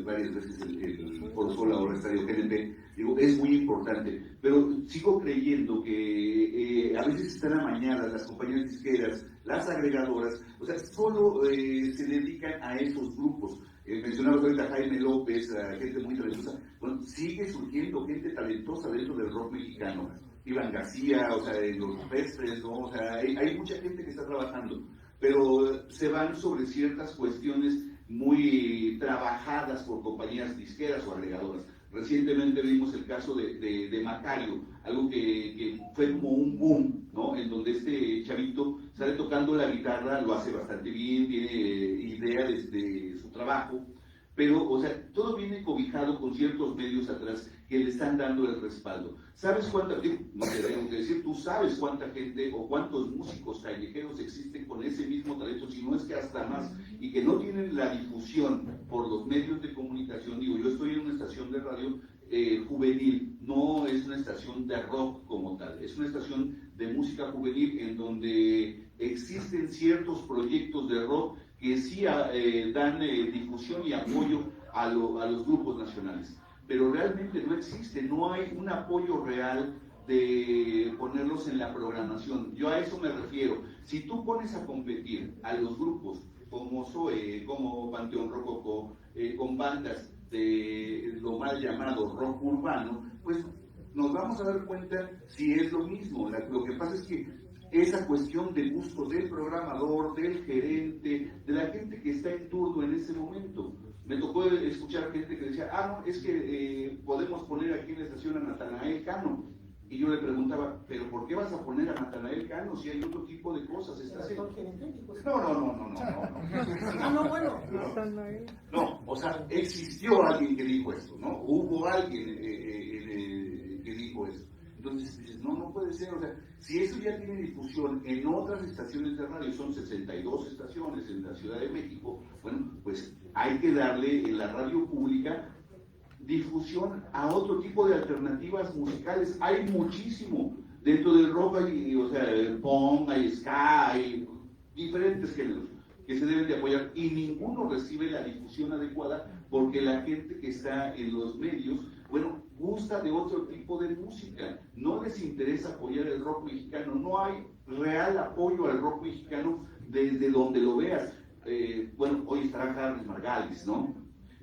varias veces el Foro Sol, ahora Estadio GNP, digo, es muy importante, pero sigo creyendo que a veces están amañadas las compañías disqueras, las agregadoras, o sea, solo se dedican a esos grupos. Mencionabas ahorita a Jaime López, a gente muy talentosa. Bueno, sigue surgiendo gente talentosa dentro del rock mexicano. Iván García, o sea, en los Pestres, ¿no? O sea, hay mucha gente que está trabajando, pero se van sobre ciertas cuestiones muy trabajadas por compañías disqueras o agregadoras. Recientemente vimos el caso de Macario, algo que fue como un boom, ¿no? En donde este chavito sale tocando la guitarra, lo hace bastante bien, tiene idea desde su trabajo, pero, o sea, todo viene cobijado con ciertos medios atrás que le están dando el respaldo. ¿Sabes cuánta, no te tengo que decir, tú sabes cuánta gente o cuántos músicos callejeros existen con ese mismo talento, si no es que hasta más, y que no tienen la difusión por los medios de comunicación? Digo, yo estoy en una estación de radio juvenil, no es una estación de rock como tal, es una estación de música juvenil en donde existen ciertos proyectos de rock que sí dan difusión y apoyo a los grupos nacionales, pero realmente no existe, no hay un apoyo real de ponerlos en la programación. Yo a eso me refiero. Si tú pones a competir a los grupos como Zoe, como Panteón Rococó, con bandas de lo mal llamado rock urbano, pues nos vamos a dar cuenta si es lo mismo. Lo que pasa es que esa cuestión de gusto del programador, del gerente, de la gente que está en turno en ese momento. Me tocó escuchar gente que decía, no, es que podemos poner aquí en la estación a Natanael Cano. Y yo le preguntaba, ¿pero por qué vas a poner a Natanael Cano si hay otro tipo de cosas? No, o sea, existió alguien que dijo esto, ¿no? Hubo alguien que dijo eso. Entonces dices, no puede ser, o sea, si eso ya tiene difusión en otras estaciones de radio, son 62 estaciones en la Ciudad de México, bueno, pues hay que darle en la radio pública difusión a otro tipo de alternativas musicales. Hay muchísimo dentro del rock, o sea, el punk, hay ska, hay diferentes géneros que se deben de apoyar y ninguno recibe la difusión adecuada porque la gente que está en los medios, bueno, gusta de otro tipo de música, no les interesa apoyar el rock mexicano, no hay real apoyo al rock mexicano desde donde lo veas. Bueno, hoy estará Carlos Margalis, ¿no?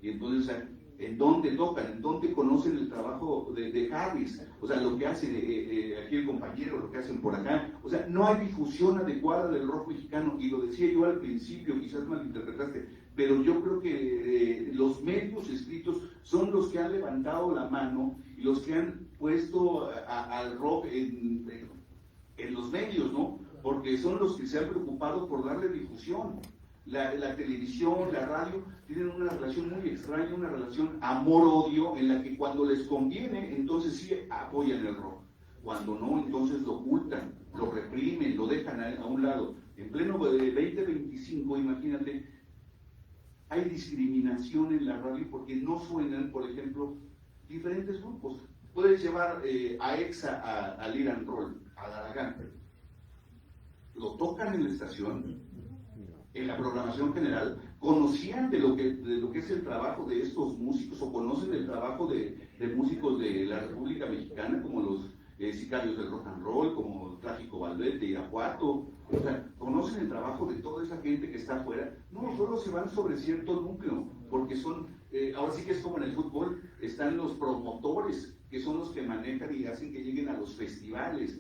Y entonces, o sea, ¿en dónde tocan? ¿En dónde conocen el trabajo de Harris? O sea, lo que hace aquí el compañero, lo que hacen por acá. O sea, no hay difusión adecuada del rock mexicano. Y lo decía yo al principio, quizás malinterpretaste, pero yo creo que los medios escritos son los que han levantado la mano y los que han puesto al rock en los medios, ¿no? Porque son los que se han preocupado por darle difusión. La televisión, la radio, tienen una relación muy extraña, una relación amor-odio, en la que cuando les conviene, entonces sí apoyan el rock. Cuando no, entonces lo ocultan, lo reprimen, lo dejan a un lado. En pleno 2025, imagínate, hay discriminación en la radio porque no suenan, por ejemplo, diferentes grupos. Puedes llevar a EXA al Iran Roll, a Aragán. Lo tocan en la estación, en la programación general, conocían de lo que es el trabajo de estos músicos o conocen el trabajo de músicos de la República Mexicana, como los sicarios del rock and roll, como Trágico Valdés de Irapuato, o sea, conocen el trabajo de toda esa gente que está afuera. No, solo se van sobre cierto núcleo, porque son, ahora sí que es como en el fútbol, están los promotores, que son los que manejan y hacen que lleguen a los festivales.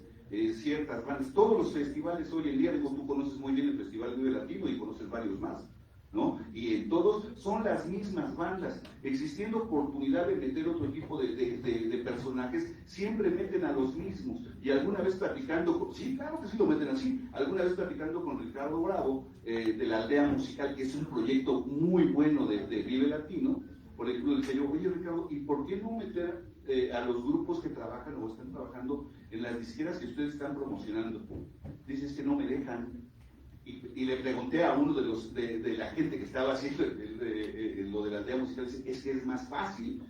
Ciertas bandas, todos los festivales hoy en día, digo, tú conoces muy bien el Festival Vive Latino y conoces varios más, ¿no? Y en todos son las mismas bandas, existiendo oportunidad de meter otro tipo de personajes, siempre meten a los mismos, y alguna vez platicando, sí, claro que sí lo meten así, alguna vez platicando con Ricardo Bravo, de la Aldea Musical, que es un proyecto muy bueno de Vive Latino, por ejemplo, le decía yo, oye Ricardo, ¿y por qué no meter a los grupos que trabajan o están trabajando en las disqueras que ustedes están promocionando? Dices que no me dejan. Y le pregunté a uno de la gente que estaba haciendo lo de la aldea musical, es que es más fácil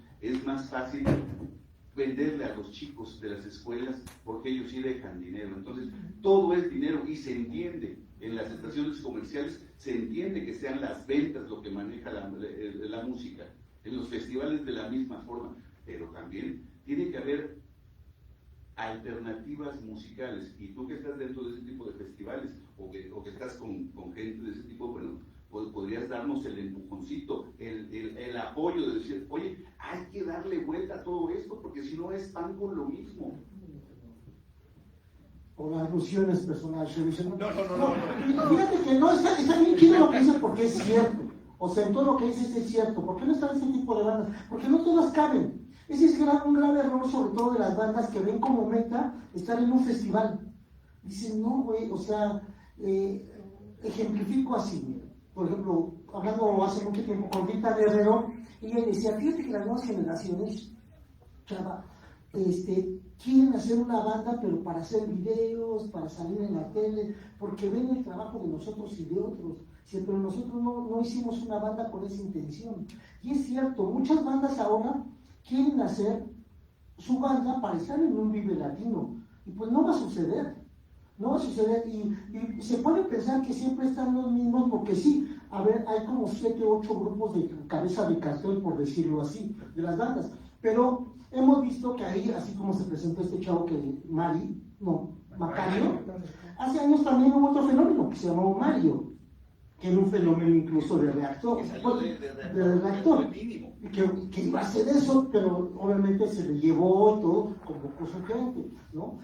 venderle a los chicos de las escuelas porque ellos sí dejan dinero. Entonces, todo es dinero y se entiende. En las estaciones comerciales se entiende que sean las ventas lo que maneja la música. En los festivales de la misma forma. Pero también tiene que haber alternativas musicales. Y tú que estás dentro de ese tipo de festivales o que estás con gente de ese tipo, bueno, podrías darnos el empujoncito, el apoyo de decir, oye, hay que darle vuelta a todo esto porque si no es pan con lo mismo. O las alusiones personales. No. Fíjate que no, está bien chido lo que dice porque es cierto. O sea, en todo lo que dices es cierto. ¿Por qué no están ese tipo de bandas? Porque no todas caben. Ese es un grave error, sobre todo de las bandas que ven como meta estar en un festival. Dicen, no, güey, o sea, ejemplifico así. Por ejemplo, hablando hace mucho tiempo con Rita Guerrero, ella decía, fíjate que las nuevas generaciones, chava, quieren hacer una banda, pero para hacer videos, para salir en la tele, porque ven el trabajo de nosotros y de otros. Sí, pero nosotros no hicimos una banda con esa intención. Y es cierto, muchas bandas ahora quieren hacer su banda para estar en un Vive Latino. Y pues no va a suceder. No va a suceder. Y se puede pensar que siempre están los mismos, porque sí, a ver, hay como 7 o 8 grupos de cabeza de cartel, por decirlo así, de las bandas. Pero hemos visto que ahí, así como se presentó este chavo que Macario, hace años también hubo otro fenómeno que se llamó Mario, que era un fenómeno incluso de reactor, de reactor, que iba a ser eso, pero obviamente se le llevó todo como cosa gente, ¿no?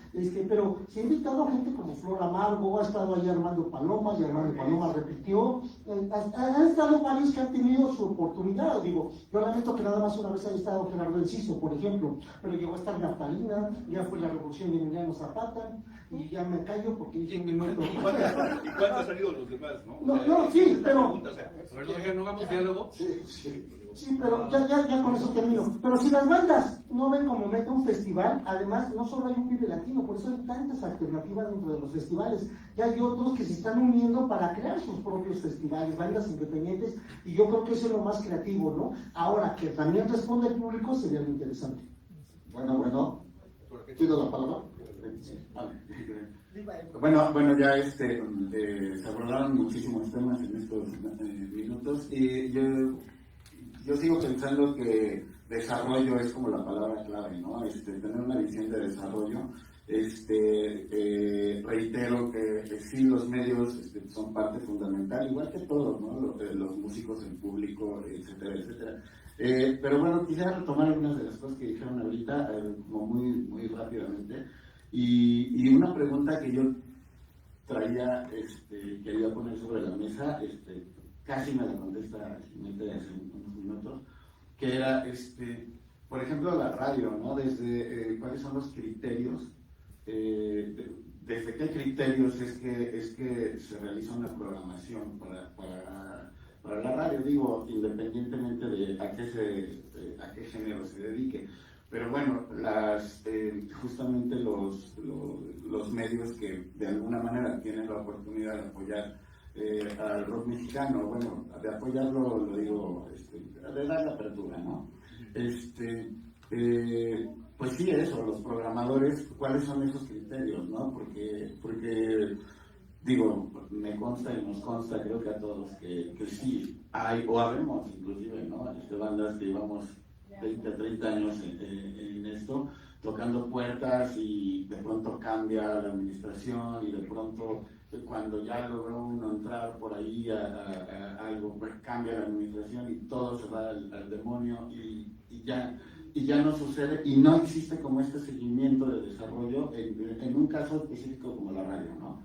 Pero se ha invitado a gente como Flor Amargo, ha estado ahí Armando Paloma, y Armando Paloma repitió, han estado varios que han tenido su oportunidad, digo, yo lamento que nada más una vez haya estado Gerardo Enciso, por ejemplo, pero llegó a estar Naftalina, ya fue la revolución de Emiliano Zapata, y ya me callo porque dije mi muerto. ¿Y cuántos han salido los demás, no? No, sí, pero... ¿No hagamos diálogo? Sí, pero ya con eso termino. Pero si las bandas no ven como meta un festival, además no solo hay un Vive Latino, por eso hay tantas alternativas dentro de los festivales. Ya hay otros que se están uniendo para crear sus propios festivales, bandas independientes, y yo creo que eso es lo más creativo, ¿no? Ahora, que también responde el público sería lo interesante. Bueno, pido la palabra. Bueno, ya se abordaron muchísimos temas en estos minutos y yo sigo pensando que desarrollo es como la palabra clave, ¿no? Tener una visión de desarrollo. Reitero que sí, los medios son parte fundamental, igual que todos, ¿no? Los músicos, el público, etcétera, etcétera. Pero bueno, quisiera retomar algunas de las cosas que dijeron ahorita, como muy rápidamente. Y una pregunta que yo traía, quería poner sobre la mesa, casi me la contesta Jiménez hace unos minutos, que era, por ejemplo, la radio, ¿no? Desde cuáles son los criterios, desde qué criterios es que se realiza una programación para la radio, digo, independientemente de a qué género se dedique. Pero bueno, justamente los medios que de alguna manera tienen la oportunidad de apoyar al rock mexicano, bueno, de apoyarlo, lo digo, de dar la apertura, ¿no? Pues sí, eso, los programadores, ¿cuáles son esos criterios, no? Porque digo, me consta y nos consta, creo que a todos, que sí hay, o habemos inclusive, ¿no? Bandas que llevamos 20, 30 años en esto, tocando puertas y de pronto cambia la administración y de pronto cuando ya logró uno entrar por ahí a algo, pues cambia la administración y todo se va al demonio y ya no sucede y no existe como este seguimiento de desarrollo en un caso específico como la radio, ¿no?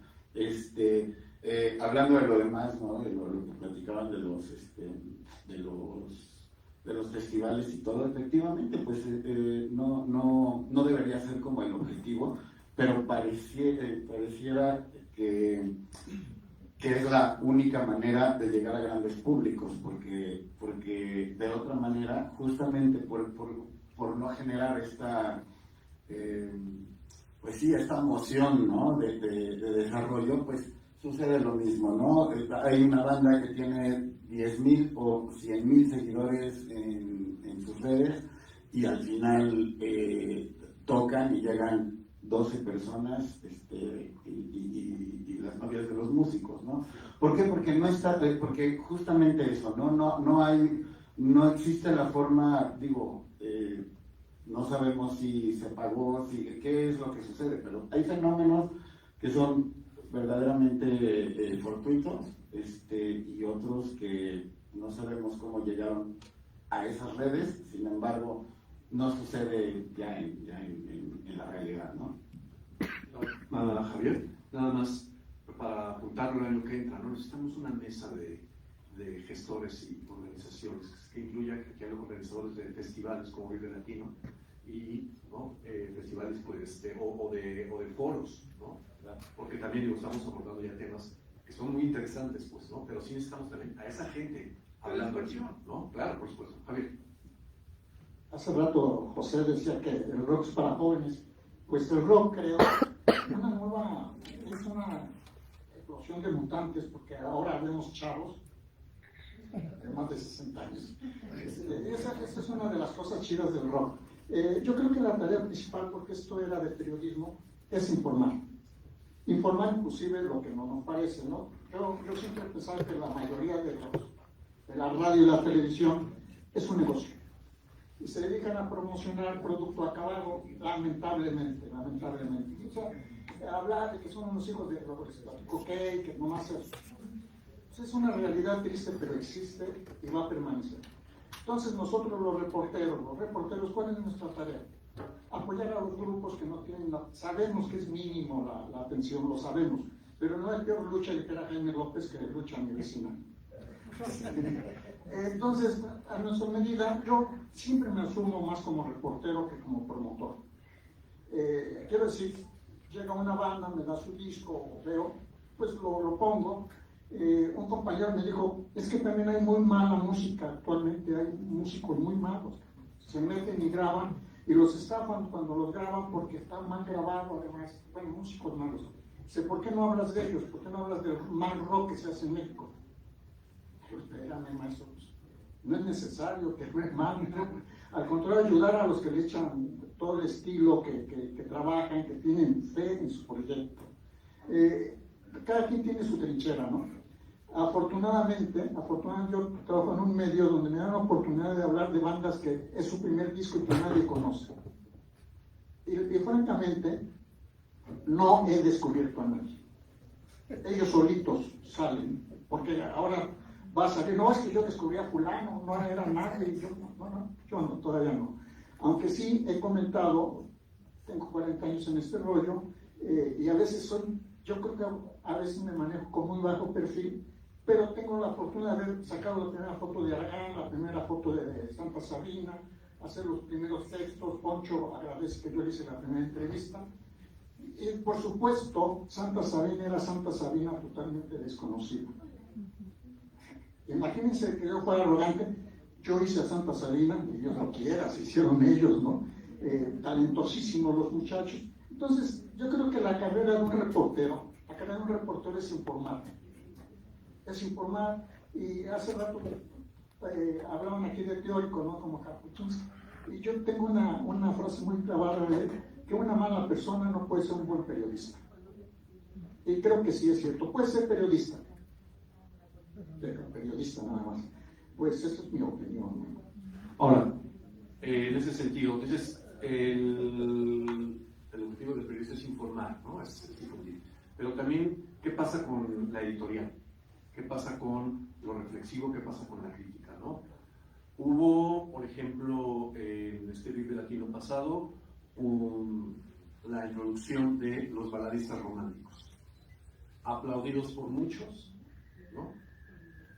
Hablando de lo demás, ¿no? De lo que platicaban de los festivales y todo, efectivamente, pues no debería ser como el objetivo, pero pareciera que es la única manera de llegar a grandes públicos, porque de otra manera, justamente por no generar esta moción, ¿no? de desarrollo, pues sucede lo mismo, ¿no? Hay una banda que tiene 10,000 o 100,000 seguidores en sus redes y al final tocan y llegan 12 personas y las novias de los músicos, ¿no? ¿Por qué? Porque no está, porque justamente eso, no existe la forma, digo, no sabemos si se pagó, qué es lo que sucede, pero hay fenómenos que son verdaderamente fortuitos, y otros que no sabemos cómo llegaron a esas redes, sin embargo, no sucede ya en la realidad, ¿no? Javier, nada más para apuntarlo el año que entra, ¿no? Necesitamos una mesa de gestores y organizaciones que incluya que haya organizadores de festivales como Vive Latino y, ¿no? Festivales pues, o de foros, ¿no? Porque también digo, estamos abordando ya temas que son muy interesantes, pues, ¿no? Pero sí necesitamos también a esa gente hablando aquí, ¿no? Claro, por supuesto. Javier. Hace rato José decía que el rock es para jóvenes. Pues el rock, creo, es una explosión de mutantes, porque ahora vemos chavos de más de 60 años. Esa es una de las cosas chidas del rock. Yo creo que la tarea principal, porque esto era de periodismo, es informar. Informar inclusive lo que no nos parece, ¿no? Yo siempre he pensado que la mayoría de la radio y la televisión es un negocio. Y se dedican a promocionar producto acabado, lamentablemente. O sea, hablar de que son unos hijos de que nomás es una realidad triste, pero existe y va a permanecer. Entonces nosotros los reporteros, ¿cuál es nuestra tarea? Apoyar a los grupos que no tienen, sabemos que es mínimo la atención, lo sabemos, pero no hay peor lucha que era Jaime López que lucha a mi vecina. Entonces, a nuestra medida, yo siempre me asumo más como reportero que como promotor. Quiero decir, llega una banda, me da su disco, veo, pues lo pongo. Un compañero me dijo, es que también hay muy mala música actualmente, hay músicos muy malos, se meten y graban y los estafan cuando los graban porque están mal grabados, además, bueno, músicos malos. Dice, ¿por qué no hablas de ellos? ¿Por qué no hablas del mal rock que se hace en México? Pero espérame, maestro, no es necesario, que no es malo, ¿no? Al contrario, ayudar a los que le echan todo el estilo, que trabajan, que tienen fe en su proyecto. Cada quien tiene su trinchera, ¿no? Afortunadamente yo trabajo en un medio donde me dan la oportunidad de hablar de bandas que es su primer disco y que nadie conoce. Y francamente, no he descubierto a nadie. Ellos solitos salen, porque ahora va a salir, no, es que yo descubrí a fulano, no era nadie, yo no, todavía no. Aunque sí he comentado, tengo 40 años en este rollo, y a veces yo creo que a veces me manejo con muy bajo perfil, pero tengo la fortuna de haber sacado la primera foto de Aragán, la primera foto de Santa Sabina, hacer los primeros textos. Poncho agradece que yo le hice la primera entrevista. Y por supuesto, Santa Sabina era Santa Sabina totalmente desconocida. Imagínense que yo fuera arrogante, yo hice a Santa Sabina, y Dios lo quiera, se hicieron ellos, ¿no? Talentosísimos los muchachos. Entonces, yo creo que la carrera de un reportero es informar. Es informar, y hace rato hablaban aquí de teórico, ¿no? Como Kapuscinski. Y yo tengo una frase muy clavada de él, que una mala persona no puede ser un buen periodista. Y creo que sí es cierto, puede ser periodista, pero periodista nada más. Pues esa es mi opinión, ¿no? Ahora, en ese sentido, entonces, el objetivo del periodista es informar, ¿no? Es difundir. Pero también, ¿qué pasa con la editorial? ¿Qué pasa con lo reflexivo? ¿Qué pasa con la crítica, ¿no? Hubo, por ejemplo, en este Vive Latino pasado, la introducción de los baladistas románticos, aplaudidos por muchos, ¿no?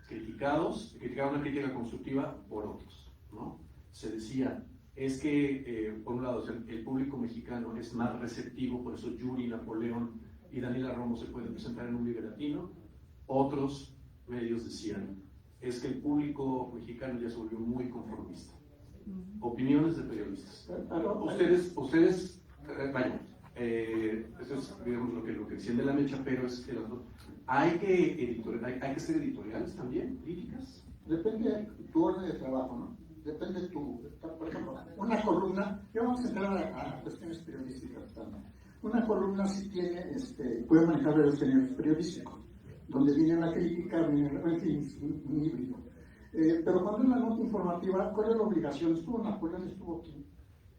Criticaban una crítica constructiva por otros, ¿no? Se decía, es que, por un lado, el público mexicano es más receptivo, por eso Yuri, Napoleón y Daniela Romo se pueden presentar en un Vive Latino. Otros medios decían, es que el público mexicano ya se volvió muy conformista. Opiniones de periodistas. Ustedes, vaya, eso es, digamos, lo que decían de la mecha, pero es que hay que ser editoriales también, críticas. Depende de tu orden de trabajo, ¿no? depende de tu, por ejemplo, una columna, ya vamos a entrar a cuestiones periodísticas también. Una columna sí tiene, puede manejar varios géneros periodísticos, donde viene la crítica, viene en fin, un híbrido. Pero cuando es la nota informativa, ¿cuál es la obligación? Estuvo Napoleón, estuvo aquí.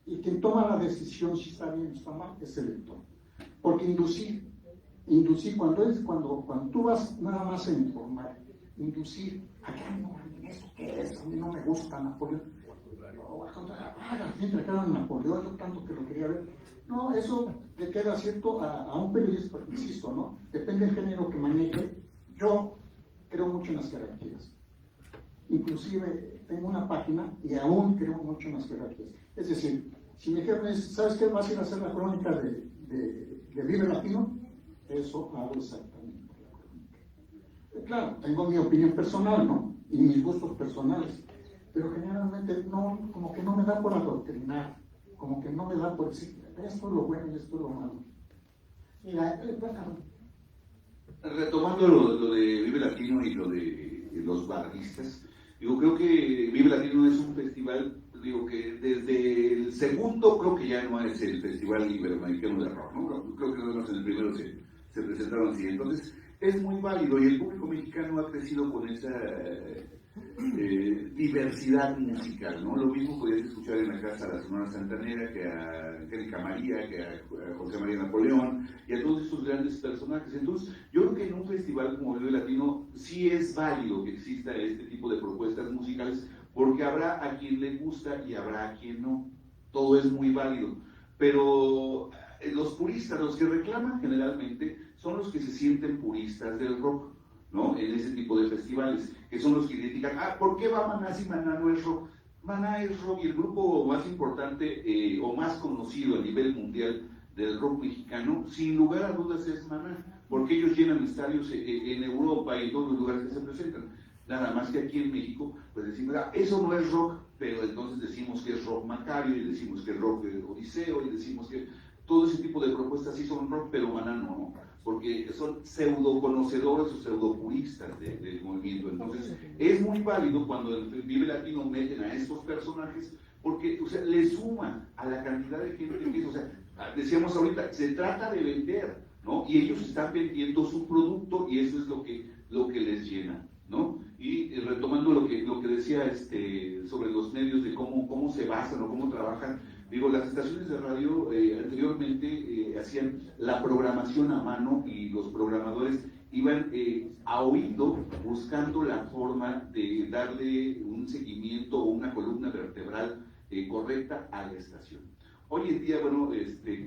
Y quien toma la decisión si está bien o está mal es el lector. Porque inducir cuando tú vas nada más a informar, inducir, ¿eso qué es? A mí no me gusta Napoleón. La gente le queda a Napoleón, yo tanto que lo quería ver. No, eso le queda cierto a un periodista, insisto, ¿no? Depende del género que maneje. Yo creo mucho en las jerarquías. Inclusive tengo una página y aún creo mucho en las jerarquías. Es decir, si mi jefe me dice, ¿sabes qué? Vas a ir a hacer la crónica de Vive Latino, eso hago exactamente la crónica. Claro, tengo mi opinión personal, ¿no? Y mis gustos personales, pero generalmente no, como que no me da por adoctrinar, como que no me da por decir, esto es lo bueno y esto es lo malo. Mira, retomando lo de Vive Latino y lo de los barristas, digo, creo que Vive Latino es un festival, digo que desde el segundo creo que ya no es el Festival Iberoamericano de Rock, ¿no? Creo que en el primero se presentaron así. Entonces, es muy válido y el público mexicano ha crecido con esa diversidad musical, ¿no? Lo mismo podías escuchar en la casa a la Sonora Santanera, que a Angélica María, que a José María Napoleón y a todos estos grandes personajes. Entonces, yo creo que en un festival como Vive Latino sí es válido que exista este tipo de propuestas musicales, porque habrá a quien le gusta y habrá a quien no. Todo es muy válido. Pero los puristas, los que reclaman generalmente, son los que se sienten puristas del rock, ¿no? En ese tipo de festivales, que son los que critican, ¿por qué va Maná si Maná no es rock? Maná es rock, y el grupo más importante o más conocido a nivel mundial del rock mexicano, sin lugar a dudas es Maná, porque ellos llenan estadios en Europa y en todos los lugares que se presentan. Nada más que aquí en México, pues decimos, eso no es rock, pero entonces decimos que es rock Macario, y decimos que es rock Odiseo, y decimos que todo ese tipo de propuestas sí son rock, pero Maná no, porque son pseudo conocedores o pseudo puristas del movimiento. Entonces, es muy válido cuando en Vive Latino meten a estos personajes, porque, o sea, le suma a la cantidad de gente que es, o sea, decíamos ahorita, se trata de vender, ¿no? Y ellos están vendiendo su producto y eso es lo que les llena, ¿no? Y retomando lo que decía sobre los medios, de cómo se basan o cómo trabajan, digo, las estaciones de radio anteriormente hacían la programación a mano y los programadores iban a oído buscando la forma de darle un seguimiento o una columna vertebral correcta a la estación. Hoy en día, bueno,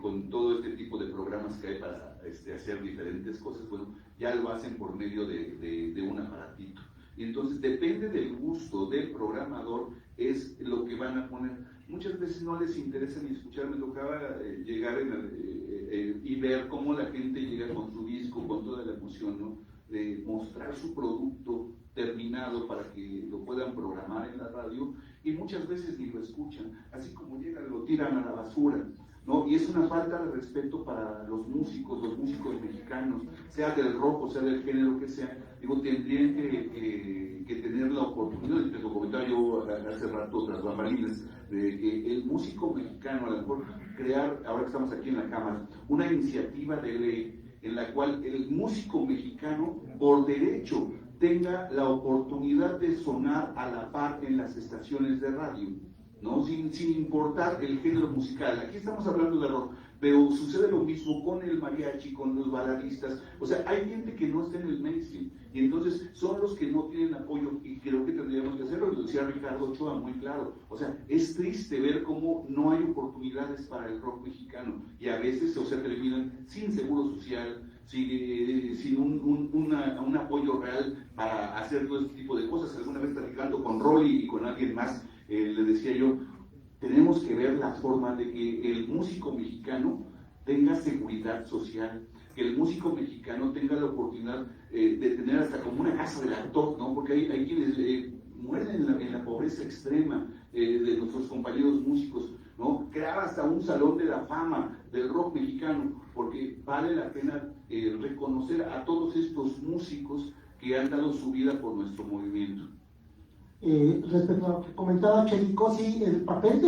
con todo este tipo de programas que hay para hacer diferentes cosas, bueno, ya lo hacen por medio de un aparatito. Y entonces depende del gusto del programador, es lo que van a poner. Muchas veces no les interesa ni escuchar, me tocaba llegar y ver cómo la gente llega con su disco, con toda la emoción, ¿no? De mostrar su producto terminado para que lo puedan programar en la radio, y muchas veces ni lo escuchan, así como llegan lo tiran a la basura, ¿no? Y es una falta de respeto para los músicos mexicanos, sea del rock o sea del género que sea. Digo, tendrían que tener la oportunidad, y te lo comentaba yo hace rato tras bambalinas, de que el músico mexicano, a lo mejor crear, ahora que estamos aquí en la Cámara, una iniciativa de ley en la cual el músico mexicano, por derecho, tenga la oportunidad de sonar a la par en las estaciones de radio, ¿no? Sin importar el género musical. Aquí estamos hablando de rock, pero sucede lo mismo con el mariachi, con los baladistas. O sea, hay gente que no está en el mainstream, y entonces son los que no tienen apoyo, y creo que tendríamos que hacerlo. Lo decía Ricardo Ochoa muy claro. O sea, es triste ver cómo no hay oportunidades para el rock mexicano, y a veces, o sea, terminan sin seguro social, sin un apoyo real para hacer todo este tipo de cosas. Alguna vez platicando con Rolly y con alguien más, le decía yo, tenemos que ver la forma de que el músico mexicano tenga seguridad social, que el músico mexicano tenga la oportunidad de tener hasta como una casa del actor, ¿no? Porque hay quienes mueren en la pobreza extrema de nuestros compañeros músicos, ¿no? Crear hasta un salón de la fama del rock mexicano, porque vale la pena reconocer a todos estos músicos que han dado su vida por nuestro movimiento. respecto a lo que comentaba Chelico, sí, el papel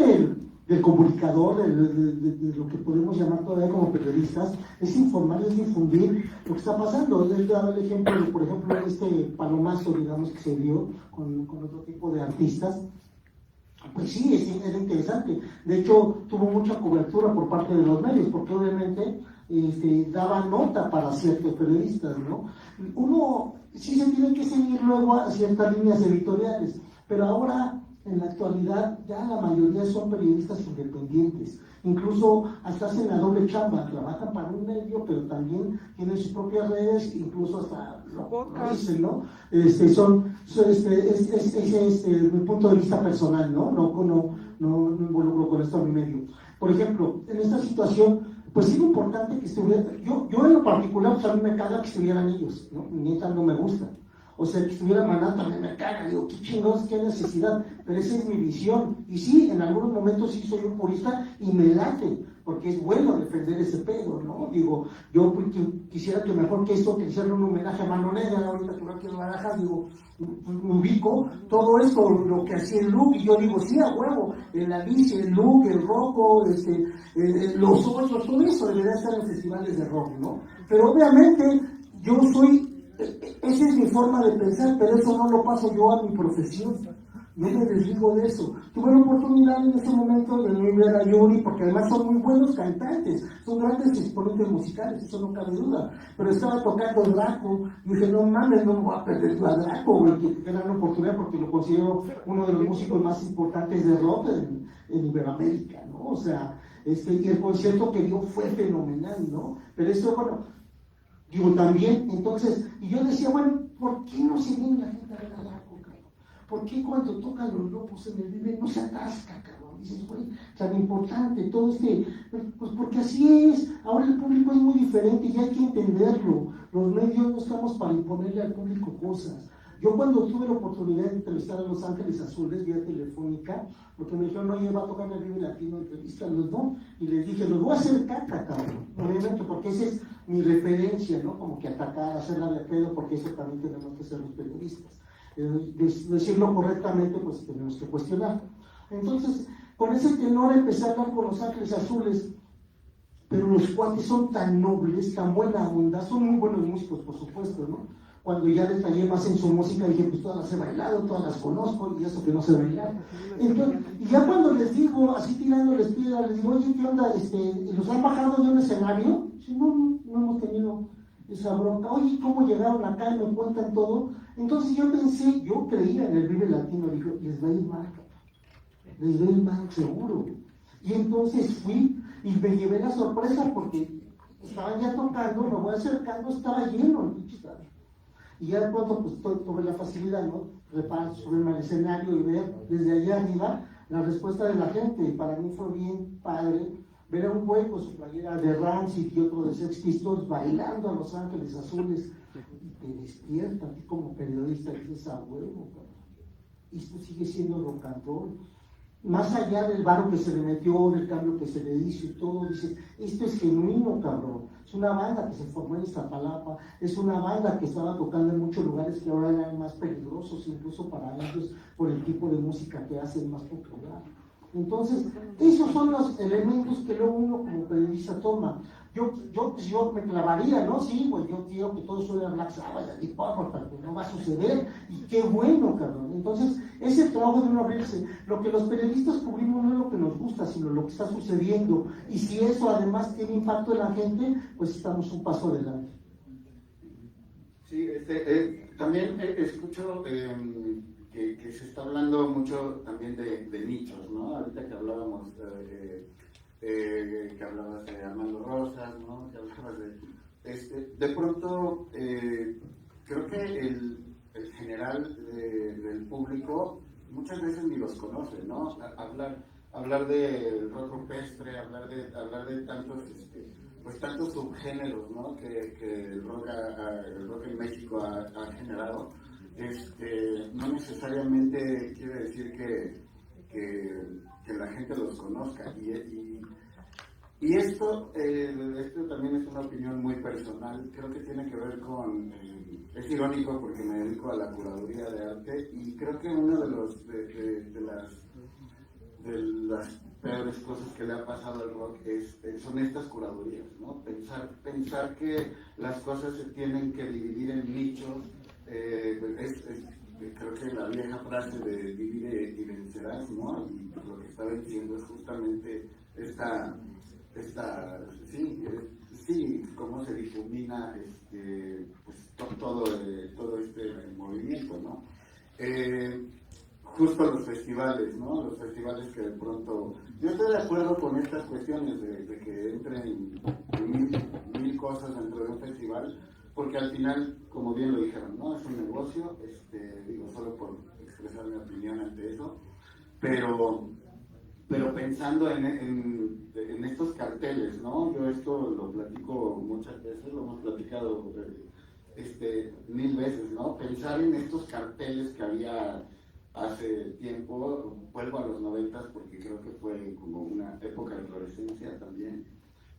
del comunicador, de lo que podemos llamar todavía como periodistas, es informar, es difundir lo que está pasando. Les daba el ejemplo, por ejemplo, este palomazo, digamos, que se dio con otro tipo de artistas. Pues sí, era interesante. De hecho, tuvo mucha cobertura por parte de los medios, porque obviamente daba nota para ciertos periodistas, ¿no? Uno sí se tiene que seguir luego a ciertas líneas editoriales, pero ahora, en la actualidad, ya la mayoría son periodistas independientes. Incluso hasta hacen la doble chamba, trabajan para un medio, pero también tienen sus propias redes, incluso hasta lo dicen, ¿no? Es mi punto de vista personal, ¿no? No involucro con esto a mi medio. Por ejemplo, en esta situación, pues sí, lo importante que estuviera, yo en lo particular, pues a mí me caga que estuvieran ellos, ¿no? Neta, no me gusta. O sea, que estuviera Maná también me caga, digo, qué chingados, qué necesidad, pero esa es mi visión. Y sí, en algunos momentos sí soy un purista y me late, porque es bueno defender ese pedo, ¿no? Digo, yo quisiera que mejor que esto, que hicieran un homenaje a Mano Negra, ahorita que va aquí en Barajas, digo, me ubico todo esto, lo que hacía el Luke, y yo digo, sí, a huevo, el Alice, el Luke, el Rocco, los Hoyos, todo eso debería estar en festivales de rock, ¿no? Pero obviamente, esa es mi forma de pensar, pero eso no lo paso yo a mi profesión. No me desdigo de eso. Tuve la oportunidad en ese momento de no ver a Yuri, porque además son muy buenos cantantes, son grandes exponentes musicales, eso no cabe duda. Pero estaba tocando Draco, y dije, no mames, no me voy a perder a Draco, güey, que era una oportunidad porque lo considero uno de los músicos más importantes de rock en Iberoamérica, ¿no? O sea, y el concierto que dio fue fenomenal, ¿no? Pero eso, bueno, digo, también, entonces, y yo decía, bueno, ¿por qué no se viene la gente a ver a Draco, cabrón? ¿Por qué cuando tocan los Lopos en el Vive no se atasca, cabrón? Dices, güey, tan importante, todo pues porque así es, ahora el público es muy diferente y hay que entenderlo. Los medios no estamos para imponerle al público cosas. Yo cuando tuve la oportunidad de entrevistar a Los Ángeles Azules vía telefónica, porque me dijeron, oye, va a tocar en el Vive Latino, entrevístalos, ¿no? Y les dije, los voy a hacer caca, cabrón, obviamente, porque esa es mi referencia, ¿no? Como que atacar, hacerla de pedo, porque eso también tenemos que ser los periodistas. Decirlo correctamente, pues tenemos que cuestionar. Entonces, con ese tenor empecé a hablar con Los Ángeles Azules, pero los cuates son tan nobles, tan buena onda, son muy buenos músicos, por supuesto, ¿no? Cuando ya detallé más en su música, dije, pues todas las he bailado, todas las conozco, y eso que no sé bailar. Entonces, y ya cuando les digo, así tirándoles piedras, les digo, oye, ¿qué onda? ¿Los han bajado de un escenario? Sí, no hemos tenido esa bronca. Oye, ¿cómo llegaron acá? Y me cuentan todo. Entonces yo creía en el Vive Latino, digo, les va a ir mal, les va a ir mal seguro. Y entonces fui y me llevé la sorpresa porque estaban ya tocando, me voy acercando, estaba lleno el pinche estadio. Y ya de pronto pues tuve la facilidad, ¿no? Subirme al escenario y ver desde allá arriba la respuesta de la gente. Y para mí fue bien padre ver a un güey con su playera de Rancid y otro de Sex Pistols bailando a Los Ángeles Azules. Y te despierta a ti como periodista y dices, a huevo, cabrón. Esto sigue siendo rock and roll. Más allá del varo que se le metió, del cambio que se le hizo y todo, dices, esto es genuino, cabrón. Es una banda que se formó en Iztapalapa, es una banda que estaba tocando en muchos lugares que ahora eran más peligrosos, incluso para ellos, por el tipo de música que hacen más popular. Entonces, esos son los elementos que luego uno como periodista toma. Yo me clavaría, ¿no? Sí, pues yo quiero que todo suene a Black Sabbath, a Deep Purple, pero no va a suceder, y qué bueno, cabrón. Entonces, ese trabajo de uno abrirse, lo que los periodistas cubrimos no es lo que nos gusta, sino lo que está sucediendo, y si eso además tiene impacto en la gente, pues estamos un paso adelante. Sí, también escucho que se está hablando mucho también de nichos, ¿no? Ahorita que hablábamos que hablabas de Armando Rosas, ¿no? Que hablabas de pronto creo que el general del público muchas veces ni los conoce, ¿no? Hablar del rock rupestre, hablar de tantos tantos subgéneros, ¿no? que el rock en México ha generado, no necesariamente quiere decir que la gente los conozca, y Y esto también es una opinión muy personal, creo que tiene que ver con, es irónico porque me dedico a la curaduría de arte y creo que una de las peores cosas que le ha pasado al rock son estas curadurías, ¿no? Pensar que las cosas se tienen que dividir en nichos, creo que la vieja frase de divide y vencerás, ¿no? Y lo que está diciendo es justamente cómo se difumina pues, todo este movimiento, ¿no? Justo los festivales, ¿no? Los festivales que de pronto... Yo estoy de acuerdo con estas cuestiones de que entren mil cosas dentro de un festival, porque al final, como bien lo dijeron, ¿no? Es un negocio, digo, solo por expresar mi opinión ante eso, pero pensando en estos carteles, ¿no? Yo esto lo platico muchas veces, lo hemos platicado 1000 veces, ¿no? Pensar en estos carteles que había hace tiempo, vuelvo a los 90 porque creo que fue como una época de florescencia también,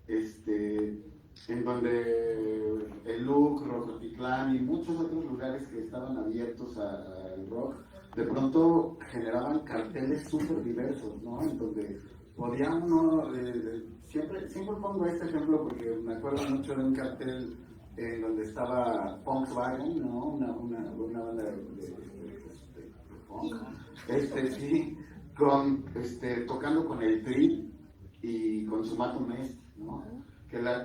en donde el LUC, Rocotitlán y muchos otros lugares que estaban abiertos al rock, de pronto generaban carteles súper diversos, ¿no? En donde podía uno, siempre pongo este ejemplo porque me acuerdo mucho de un cartel en donde estaba Volkswagen, ¿no? Una banda de punk, sí, tocando con el Tri y con Sumato Mest, ¿no? Que las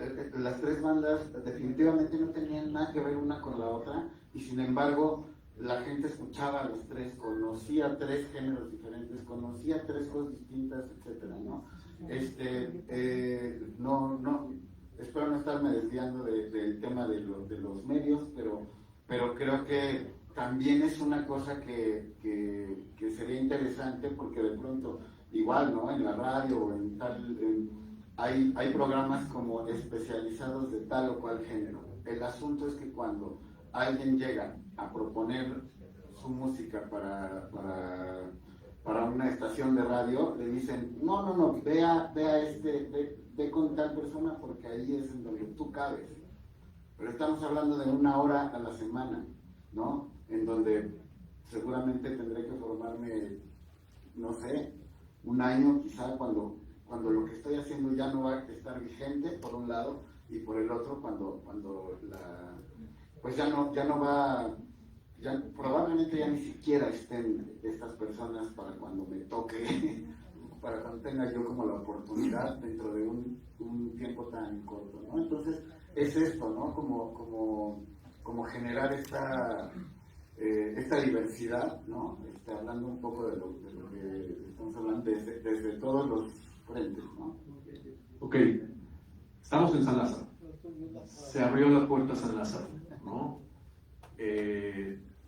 tres bandas definitivamente no tenían nada que ver una con la otra y sin embargo la gente escuchaba a los tres, conocía tres géneros diferentes, conocía tres cosas distintas, etcétera, ¿no? Espero no estarme desviando del tema de los medios, pero creo que también es una cosa que sería interesante porque de pronto, igual, ¿no? En la radio o en tal... Hay programas como especializados de tal o cual género. El asunto es que cuando alguien llega a proponer su música para una estación de radio, le dicen, no, ve con tal persona porque ahí es en donde tú cabes. Pero estamos hablando de 1 hora a la semana, ¿no? En donde seguramente tendré que formarme, no sé, 1 año quizá cuando lo que estoy haciendo ya no va a estar vigente, por un lado, y por el otro, pues ya no va, probablemente ya ni siquiera estén estas personas para cuando me toque, para cuando tenga yo como la oportunidad dentro de un tiempo tan corto, ¿no? Entonces, es esto, ¿no? Como generar esta diversidad, ¿no? Hablando un poco de lo que estamos hablando desde todos los frentes, ¿no? Ok, estamos en San Lázaro. Se abrió la puerta a San Lázaro, ¿no?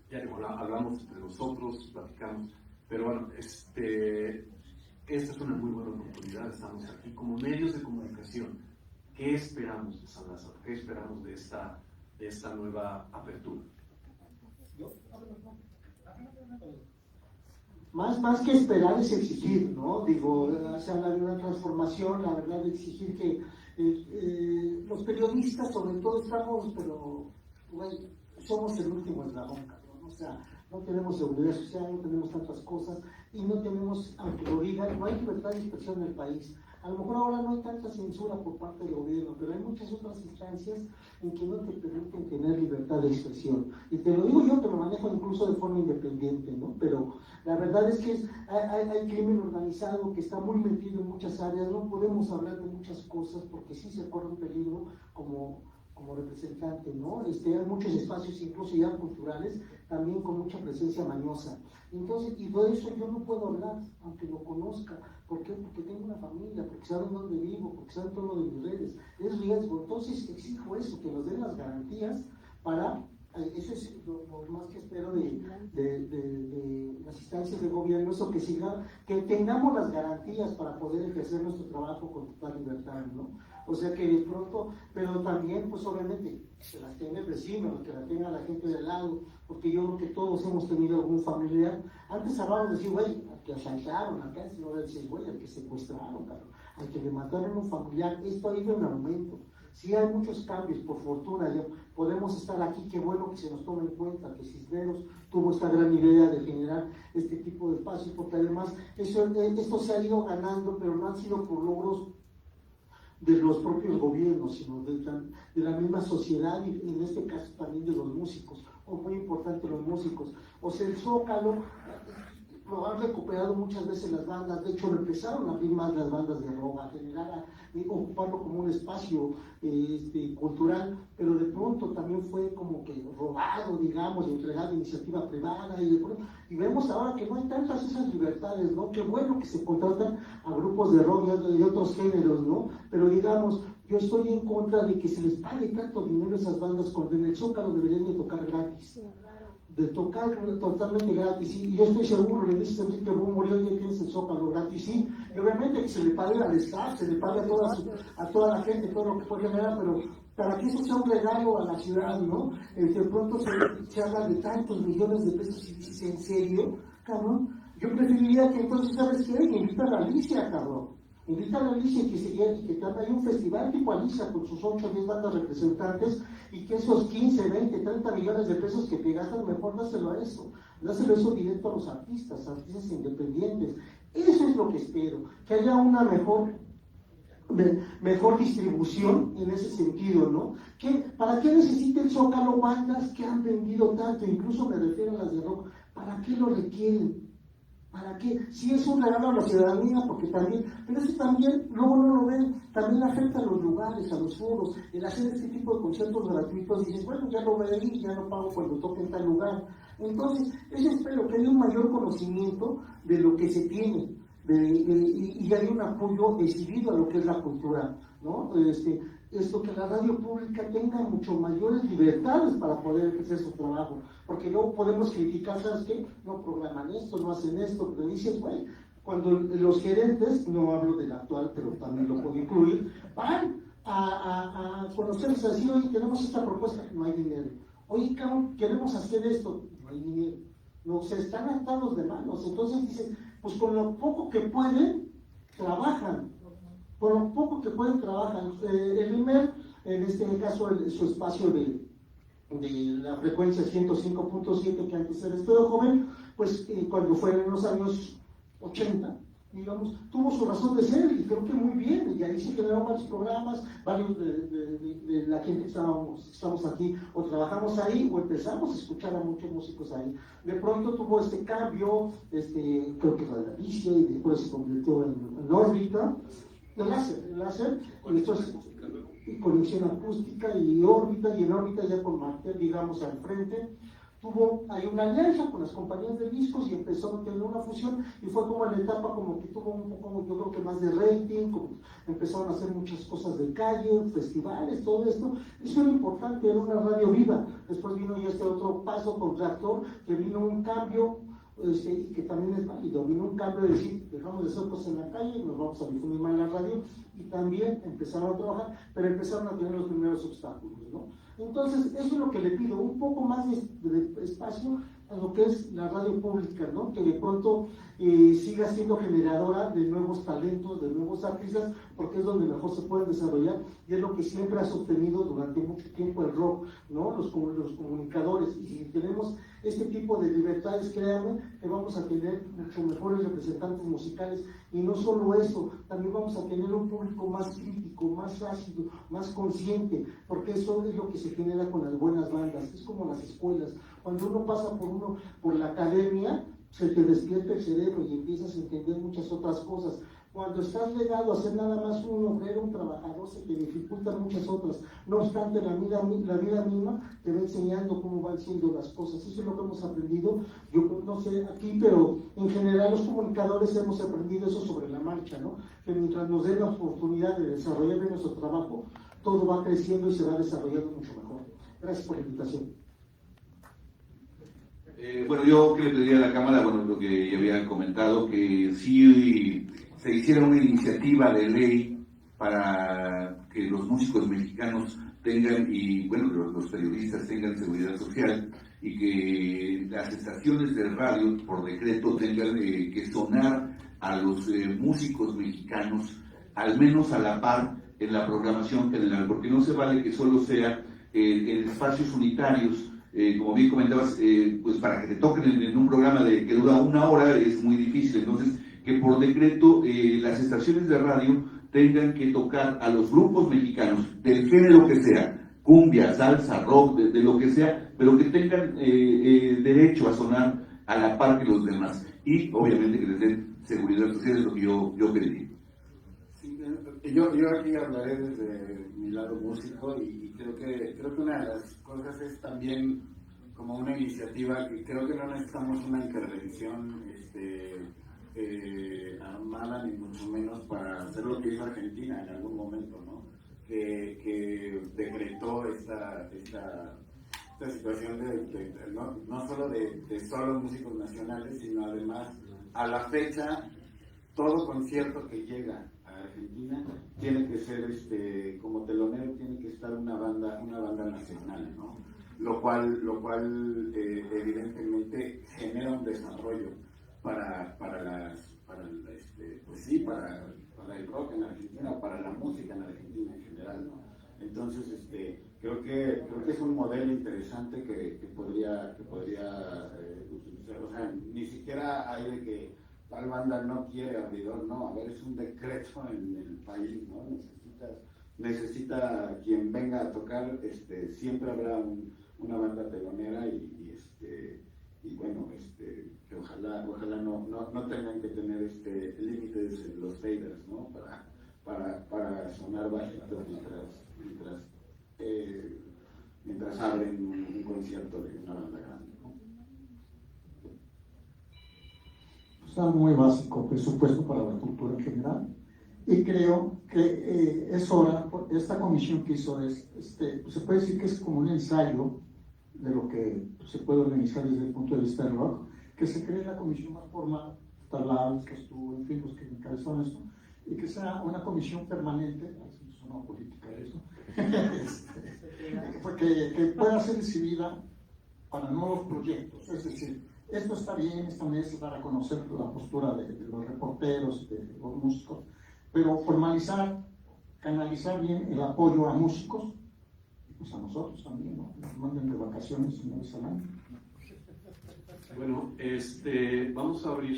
Ya hablamos entre nosotros, platicamos, pero bueno, esta es una muy buena oportunidad. Estamos aquí como medios de comunicación. ¿Qué esperamos de San Lázaro? ¿Qué esperamos de esta nueva apertura? Más que esperar es exigir, ¿no? Digo, se habla de una transformación, la verdad, de exigir que los periodistas, sobre todo, somos el último eslabón, cabrón. O sea, no tenemos seguridad social, no tenemos tantas cosas y no tenemos, aunque lo digan, no hay libertad de expresión en el país. A lo mejor ahora no hay tanta censura por parte del gobierno, pero hay muchas otras instancias en que no te permiten tener libertad de expresión. Y te lo digo yo, te lo manejo incluso de forma independiente, ¿no? Pero la verdad es que hay crimen organizado que está muy metido en muchas áreas, no podemos hablar de muchas cosas porque sí se corre un peligro como representante, ¿no? Hay muchos espacios, incluso ya culturales, también con mucha presencia mañosa. Entonces, y de eso yo no puedo hablar, aunque lo conozca. ¿Por qué? Porque tengo una familia, porque saben dónde vivo, porque saben todo lo de mis redes. Es riesgo. Entonces, exijo eso, que nos den las garantías para... Eso es lo más que espero de las instancias de gobierno, eso que tengamos las garantías para poder ejercer nuestro trabajo con total libertad, ¿no? O sea que de pronto, pero también, pues obviamente, que las tenga el vecino, que la tenga la gente de al lado, porque yo creo que todos hemos tenido algún familiar. Antes hablábamos de decir, güey, al que asaltaron, acá, si no decir, güey, al que secuestraron, cabrón. al que le mataron un familiar, esto ha ido en aumento. Sí hay muchos cambios, por fortuna, ya podemos estar aquí, qué bueno que se nos tome en cuenta que Cisneros tuvo esta gran idea de generar este tipo de espacios, porque además esto se ha ido ganando, pero no han sido por logros de los propios gobiernos, sino de la misma sociedad y en este caso también de los músicos, o muy importante los músicos. O sea, el Zócalo lo han recuperado muchas veces las bandas, de hecho empezaron a abrir más las bandas de rock, a generar, ocuparlo como un espacio cultural, pero de pronto también fue como que robado, digamos, entregado a iniciativa privada, y vemos ahora que no hay tantas esas libertades, ¿no? Qué bueno que se contratan a grupos de rock y de otros géneros, ¿no? Pero digamos, yo estoy en contra de que se les pague tanto dinero a esas bandas cuando en el Zócalo deberían de tocar gratis. De tocar totalmente gratis, y yo estoy seguro, le dice Enrique Murió, ya tienes el Zócalo gratis, sí, y obviamente que se le pague al staff, se le pague a toda la gente, todo lo que puede generar, pero para que eso sea un regalo a la ciudad, ¿no? De pronto se habla de tantos millones de pesos y dices, ¿en serio, cabrón? Yo preferiría que entonces, ¿sabes qué? Invita a la Alicia, cabrón. Invita a la Alicia y que te haga un festival tipo Alicia con sus 8 o 10 bandas representantes y que esos 15, 20, 30 millones de pesos que te gastan, mejor dáselo a eso. Dáselo eso directo a los artistas independientes. Eso es lo que espero, que haya una mejor distribución en ese sentido, ¿no? ¿Para qué necesita el Zócalo bandas que han vendido tanto? Incluso me refiero a las de rock. ¿Para qué lo requieren? ¿Para qué? Sí es un regalo a la ciudadanía, porque también, pero eso también, luego no lo ven, también afecta a los lugares, a los foros, el hacer este tipo de conciertos gratuitos, dices, bueno, ya lo voy a ir, ya no pago cuando toque en tal lugar. Entonces, yo espero que haya un mayor conocimiento de lo que se tiene, y haya un apoyo decidido a lo que es la cultura, ¿no? Esto que la radio pública tenga mucho mayores libertades para poder ejercer su trabajo, porque luego podemos criticar, ¿sabes qué? No programan esto, no hacen esto, pero dices, güey, cuando los gerentes, no hablo del actual, pero también lo puedo incluir, van a conocerse, a decir, oye, tenemos esta propuesta, no hay dinero, oye, cabrón, queremos hacer esto, no hay dinero, no, se están atados de manos, entonces dicen, pues con lo poco que pueden, trabajan. Por lo poco que pueden trabajar, el IMER, en este caso su espacio de la frecuencia 105.7 que antes era Estéreo Joven, pues cuando fue en los años 80, digamos, tuvo su razón de ser y creo que muy bien, y ahí se generaron varios programas, varios de la gente que estamos aquí, o trabajamos ahí, o empezamos a escuchar a muchos músicos ahí. De pronto tuvo este cambio, creo que la Alicia, y después se convirtió en órbita. El láser, con estos conexión acústica y órbita, y en órbita ya con Martel, digamos, al frente, hay una alianza con las compañías de discos y empezó a tener una fusión, y fue como en la etapa como que tuvo un poco, yo creo que más de rating, empezaron a hacer muchas cosas de calle, festivales, todo esto. Eso era importante, era una radio viva. Después vino ya este otro paso con Reactor, que vino un cambio, y que también es válido, vino un cambio de decir, dejamos de hacer cosas en la calle, nos vamos a difundir más en la radio, y también empezaron a trabajar, pero empezaron a tener los primeros obstáculos, ¿no? Entonces, eso es lo que le pido, un poco más de espacio a lo que es la radio pública, ¿no? Que de pronto siga siendo generadora de nuevos talentos, de nuevos artistas, porque es donde mejor se pueden desarrollar, y es lo que siempre ha sostenido durante mucho tiempo el rock, ¿no? Los comunicadores, y si tenemos este tipo de libertades, créanme que vamos a tener mucho mejores representantes musicales, y no solo eso, también vamos a tener un público más crítico, más ácido, más consciente, porque eso es lo que se genera con las buenas bandas, es como las escuelas. Cuando uno pasa por la academia, se te despierta el cerebro y empiezas a entender muchas otras cosas. Cuando estás legado a ser nada más un obrero, un trabajador, se te dificultan muchas otras. No obstante, la vida misma te va enseñando cómo van siendo las cosas. Eso es lo que hemos aprendido. Yo no sé aquí, pero en general los comunicadores hemos aprendido eso sobre la marcha, ¿no? Que mientras nos den la oportunidad de desarrollar bien nuestro trabajo, todo va creciendo y se va desarrollando mucho mejor. Gracias por la invitación. Bueno, yo que le pediría a la Cámara, bueno, lo que ya había comentado, que sí se hiciera una iniciativa de ley para que los músicos mexicanos tengan, y bueno, los periodistas tengan seguridad social, y que las estaciones de radio por decreto tengan que sonar a los músicos mexicanos al menos a la par en la programación general, porque no se vale que solo sea en espacios unitarios, como bien comentabas, pues para que te toquen en un programa que dura 1 hora es muy difícil. Entonces, que por decreto las estaciones de radio tengan que tocar a los grupos mexicanos del género que sea, cumbia, salsa, rock, de lo que sea, pero que tengan derecho a sonar a la par que los demás, y obviamente que les den seguridad social, es lo que yo pediría. Sí, yo aquí hablaré desde mi lado músico y creo que una de las cosas es también como una iniciativa que creo que no necesitamos una intervención armada ni mucho menos para hacer lo que hizo Argentina en algún momento, ¿no? Que decretó esta situación no solo de solo músicos nacionales, sino además a la fecha todo concierto que llega a Argentina tiene que ser como telonero, tiene que estar una banda nacional, ¿no? Lo cual evidentemente genera un desarrollo para el rock en Argentina, para la música en Argentina en general, ¿no? Entonces creo que es un modelo interesante que podría utilizar. O sea, ni siquiera hay de que tal banda no quiere abridor, no, a ver, es un decreto en el país, ¿no? Necesita quien venga a tocar, siempre habrá una banda telonera y bueno, que ojalá no tengan que tener límites en los faders, ¿no? Para sonar bajito mientras abren un concierto de una banda grande, ¿no? Pues algo muy básico, presupuesto para la cultura en general. Y creo que es hora, esta comisión que hizo pues se puede decir que es como un ensayo de lo que se puede organizar desde el punto de vista del rock, que se cree la comisión más formal, Tarlados, que estuvo, en fin, los que encabezaron esto, y que sea una comisión permanente, es una política eso, que pueda ser recibida para nuevos proyectos. Es decir, esto está bien, esta mesa para conocer la postura de los reporteros, de los músicos, pero formalizar, canalizar bien el apoyo a músicos, y pues a nosotros también, ¿no? Nos manden de vacaciones una vez al año. Bueno, vamos a abrir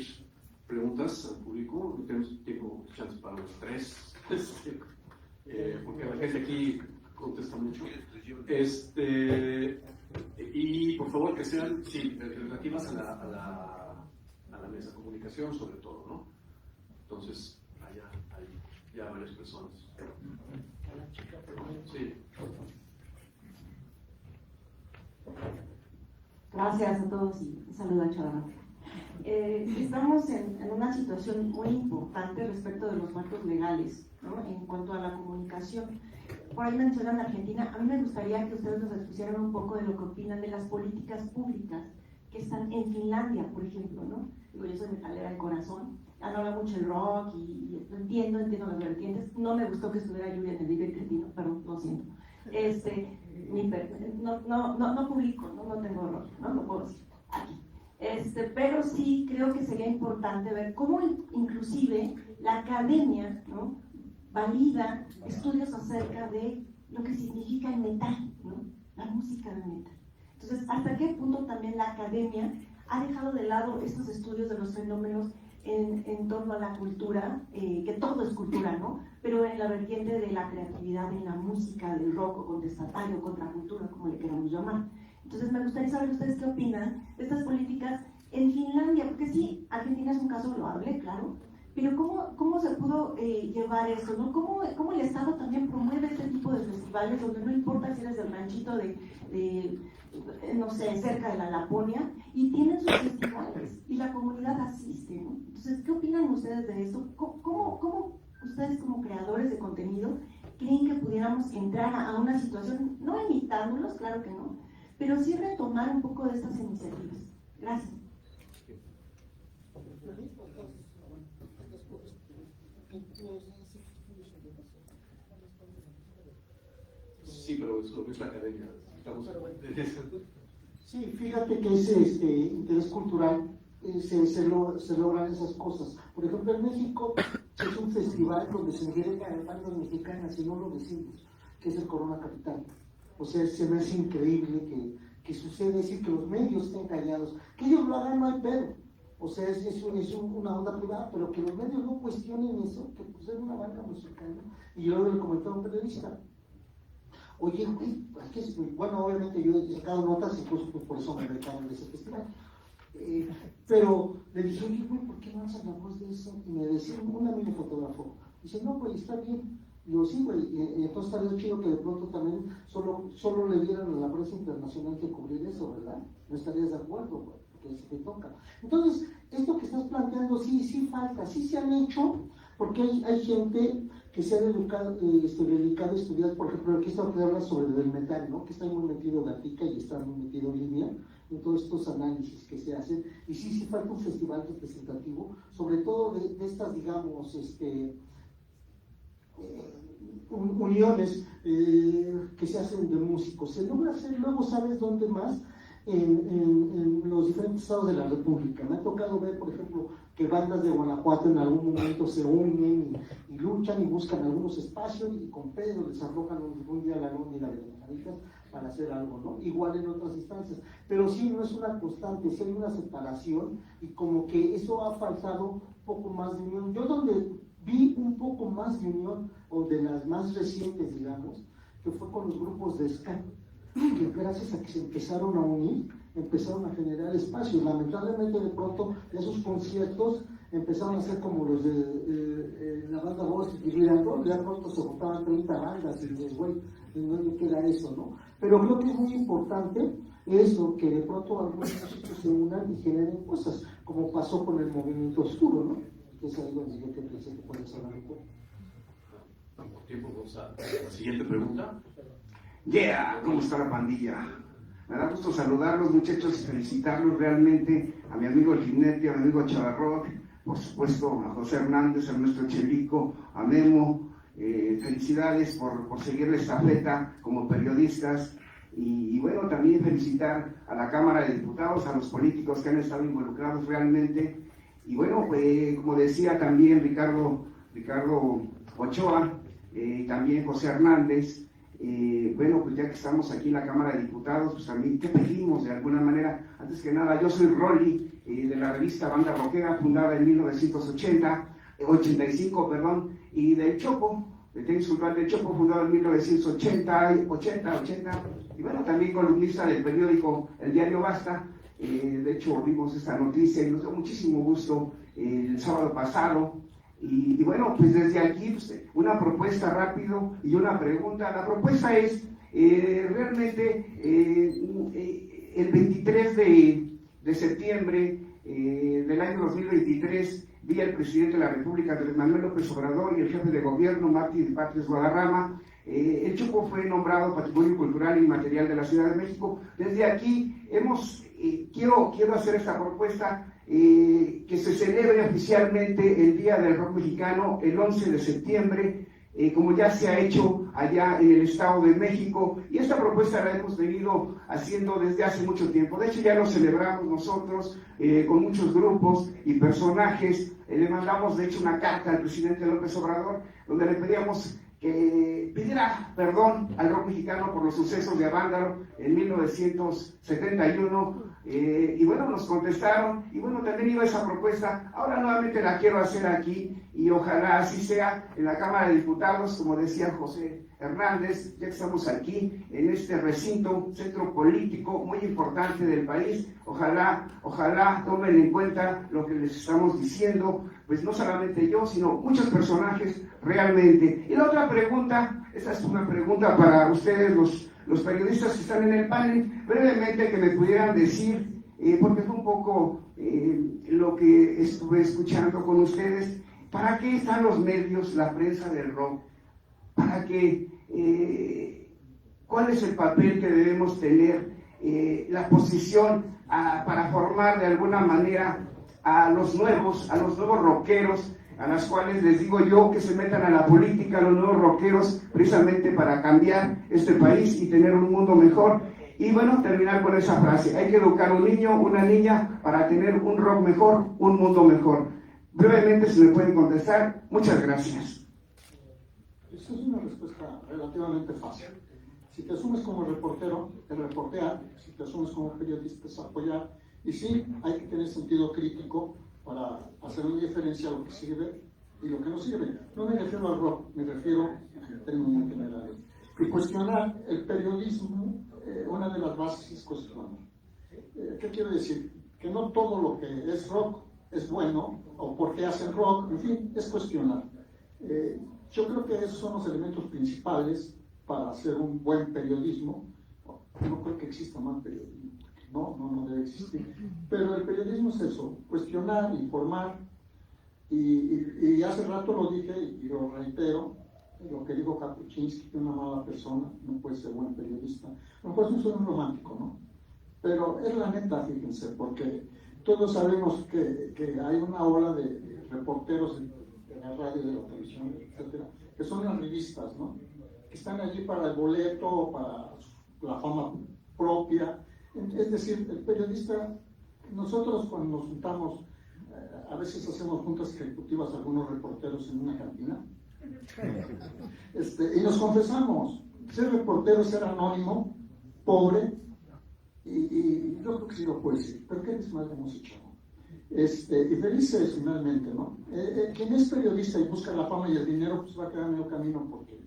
preguntas al público. Tenemos tiempo, chance para los 3, porque la gente aquí contesta mucho. Y por favor que sean, sí, relativas a la mesa de comunicación, sobre todo, ¿no? Entonces, allá hay ya varias personas. Sí. Gracias a todos y un saludo a Chadama. Estamos en una situación muy importante respecto de los marcos legales, ¿no? En cuanto a la comunicación. Por ahí mencionan Argentina. A mí me gustaría que ustedes nos expusieran un poco de lo que opinan de las políticas públicas que están en Finlandia, por ejemplo, ¿no? Digo, yo soy metalera de corazón, habla mucho el rock y entiendo las vertientes. No me gustó que estuviera Lluvia en el Vive Cretino, perdón, lo siento. No publico, no tengo rollo, no lo puedo decir aquí. Pero sí creo que sería importante ver cómo inclusive la academia, ¿no?, valida estudios acerca de lo que significa el metal, ¿no?, la música del metal. Entonces, ¿hasta qué punto también la academia ha dejado de lado estos estudios de los fenómenos en torno a la cultura, que todo es cultura, ¿no? Pero en la vertiente de la creatividad, en la música, del rock o contestatario, contracultura, como le queramos llamar? Entonces me gustaría saber ustedes qué opinan de estas políticas en Finlandia, porque sí, Argentina es un caso loable, claro, pero ¿cómo se pudo llevar eso, ¿no? ¿Cómo el Estado también promueve este tipo de festivales donde no importa si eres del ranchito no sé, cerca de la Laponia, y tienen sus festivales y la comunidad asiste, ¿no? Entonces, ¿qué opinan ustedes de esto? ¿Cómo ustedes como creadores de contenido creen que pudiéramos entrar a una situación, no imitándolos, claro que no, pero sí retomar un poco de estas iniciativas? Gracias. Sí, pero es lo que es la academia. Sí, fíjate que ese interés cultural se logran esas cosas. Por ejemplo, en México es un festival donde se invitan bandas mexicanas, y no lo decimos, que es el Corona Capital. O sea, se me hace increíble que sucede así, que los medios estén callados, que ellos lo hagan, no hay pedo. O sea, es una onda privada, pero que los medios no cuestionen eso, que pues es una banda musical. Y yo le comenté a un periodista, oye, güey, bueno, obviamente yo he sacado notas, incluso por eso me becaron de ese festival. Pero le dije, oye, güey, ¿por qué no hacen la voz de eso? Y me decía un amigo fotógrafo, dice, no, güey, está bien. Digo, sí, güey, y entonces estaría chido que de pronto también solo le dieran a la prensa internacional que cubrir eso, ¿verdad? ¿No estarías de acuerdo, güey? Porque eso te toca. Entonces, esto que estás planteando, sí falta, sí se han hecho, porque hay gente que se ha dedicado a estudiar, por ejemplo, aquí está que habla sobre el metal, ¿no? Que está muy metido Gatica y está muy metido en línea en todos estos análisis que se hacen, y sí falta un festival representativo, sobre todo de estas, digamos, uniones que se hacen de músicos. Se logra hacer, luego, ¿sabes dónde más? En los diferentes estados de la República. Me ha tocado ver, por ejemplo, que bandas de Guanajuato en algún momento se unen y luchan y buscan algunos espacios, y con Pedro les arrojan un día la luna y la Benjamín para hacer algo, ¿no? Igual en otras instancias, pero sí no es una constante, sí hay una separación, y como que eso ha faltado un poco más de unión. Yo donde vi un poco más de unión, o de las más recientes, digamos, que fue con los grupos de ska, que gracias a que se empezaron a unir, empezaron a generar espacios. Lamentablemente, de pronto, esos conciertos empezaron a ser como los de la banda Voz y Riandol, ya pronto se votaban 30 bandas, y dices, güey, no queda eso, ¿no? Pero creo que es muy importante eso, que de pronto algunos músicos se unan y generen cosas, como pasó con el movimiento oscuro, ¿no? Que es ahí donde yo te pensé que puedes hablar un poco. Por tiempo, vamos a la siguiente pregunta. Yeah, ¿cómo está la pandilla? Me da gusto saludarlos, muchachos, y felicitarlos realmente a mi amigo El Jinete, a mi amigo Chavarrot, por supuesto a José Hernández, a nuestro Chelico, a Memo. Felicidades por seguir la estafeta como periodistas, y bueno, también felicitar a la Cámara de Diputados, a los políticos que han estado involucrados realmente, y bueno, pues como decía también Ricardo Ochoa, también José Hernández. Bueno, pues ya que estamos aquí en la Cámara de Diputados, pues también, ¿qué pedimos de alguna manera? Antes que nada, yo soy Rolly, de la revista Banda Rockera, fundada en 1985, y del Chopo, de Tenis Cultural del Chopo, fundado en 1980, y bueno, también columnista del periódico El Diario Basta. De hecho, vimos esta noticia y nos dio muchísimo gusto el sábado pasado. Y bueno, pues desde aquí, pues, una propuesta rápido y una pregunta. La propuesta es, realmente, el 23 de septiembre del año 2023, vi al presidente de la República, Andrés Manuel López Obrador, y el jefe de gobierno, Martí Batres Guadarrama. El Chopo fue nombrado Patrimonio Cultural Inmaterial de la Ciudad de México. Desde aquí quiero hacer esta propuesta, que se celebre oficialmente el Día del Rock Mexicano el 11 de septiembre, como ya se ha hecho allá en el Estado de México, y esta propuesta la hemos venido haciendo desde hace mucho tiempo. De hecho, ya lo celebramos nosotros con muchos grupos y personajes. Le mandamos, de hecho, una carta al presidente López Obrador, donde le pedíamos que pidiera perdón al rock mexicano por los sucesos de Avándaro en 1971, y bueno, nos contestaron, y bueno, también iba esa propuesta. Ahora nuevamente la quiero hacer aquí, y ojalá así sea en la Cámara de Diputados, como decía José Hernández, ya que estamos aquí en este recinto, centro político muy importante del país. Ojalá tomen en cuenta lo que les estamos diciendo, pues no solamente yo, sino muchos personajes realmente. Y la otra pregunta, esta es una pregunta para ustedes, los periodistas que están en el panel, brevemente que me pudieran decir, porque fue un poco lo que estuve escuchando con ustedes, ¿para qué están los medios, la prensa del rock? ¿Para qué? ¿Cuál es el papel que debemos tener? La posición para formar de alguna manera a los nuevos rockeros, a las cuales les digo yo que se metan a la política, a los nuevos rockeros, precisamente para cambiar este país y tener un mundo mejor. Y bueno, terminar con esa frase: hay que educar a un niño, una niña, para tener un rock mejor, un mundo mejor. Brevemente, si me pueden contestar. Muchas gracias. Esa es una respuesta relativamente fácil. Si te asumes como reportero, es reportear. Si te asumes como periodista, es apoyar. Y sí, hay que tener sentido crítico para hacer una diferencia a lo que sirve y lo que no sirve. No me refiero al rock, me refiero en términos generales. Y cuestionar el periodismo, una de las bases es cuestionar. ¿Qué quiero decir? Que no todo lo que es rock es bueno, o por qué hacen rock, en fin, es cuestionar. Yo creo que esos son los elementos principales para hacer un buen periodismo. No creo que exista mal periodismo, no debe existir. Pero el periodismo es eso: cuestionar, informar. Y hace rato lo dije y lo reitero, lo que dijo Kapuscinski, que una mala persona no puede ser buen periodista. A lo mejor eso es un romántico, ¿no? Pero es la neta, fíjense, porque todos sabemos que hay una ola de reporteros de la radio, de la televisión, etcétera, que son las revistas, ¿no? Que están allí para el boleto, para la fama propia. Es decir, el periodista, nosotros cuando nos juntamos, a veces hacemos juntas ejecutivas algunos reporteros en una cantina, y nos confesamos: ser reportero es ser anónimo, pobre, y yo creo que sí lo puedo decir, pero qué desmadre hemos hecho. Y felices finalmente, ¿no? Quien es periodista y busca la fama y el dinero, pues va a quedar en el camino, porque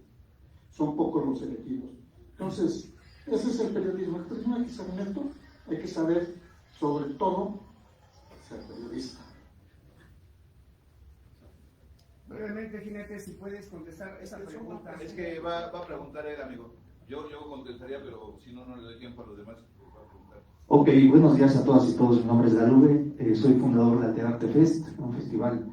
son pocos los elegidos. Entonces, ese es el periodismo. El periodismo hay que ser neto, hay que saber, sobre todo, ser periodista. Brevemente, Jinete, si puedes contestar esa pregunta. Es que va a preguntar él, amigo. Yo contestaría, pero si no le doy tiempo a los demás. Ok, buenos días a todas y todos. Mi nombre es Galube, soy fundador de Alterarte Fest, un festival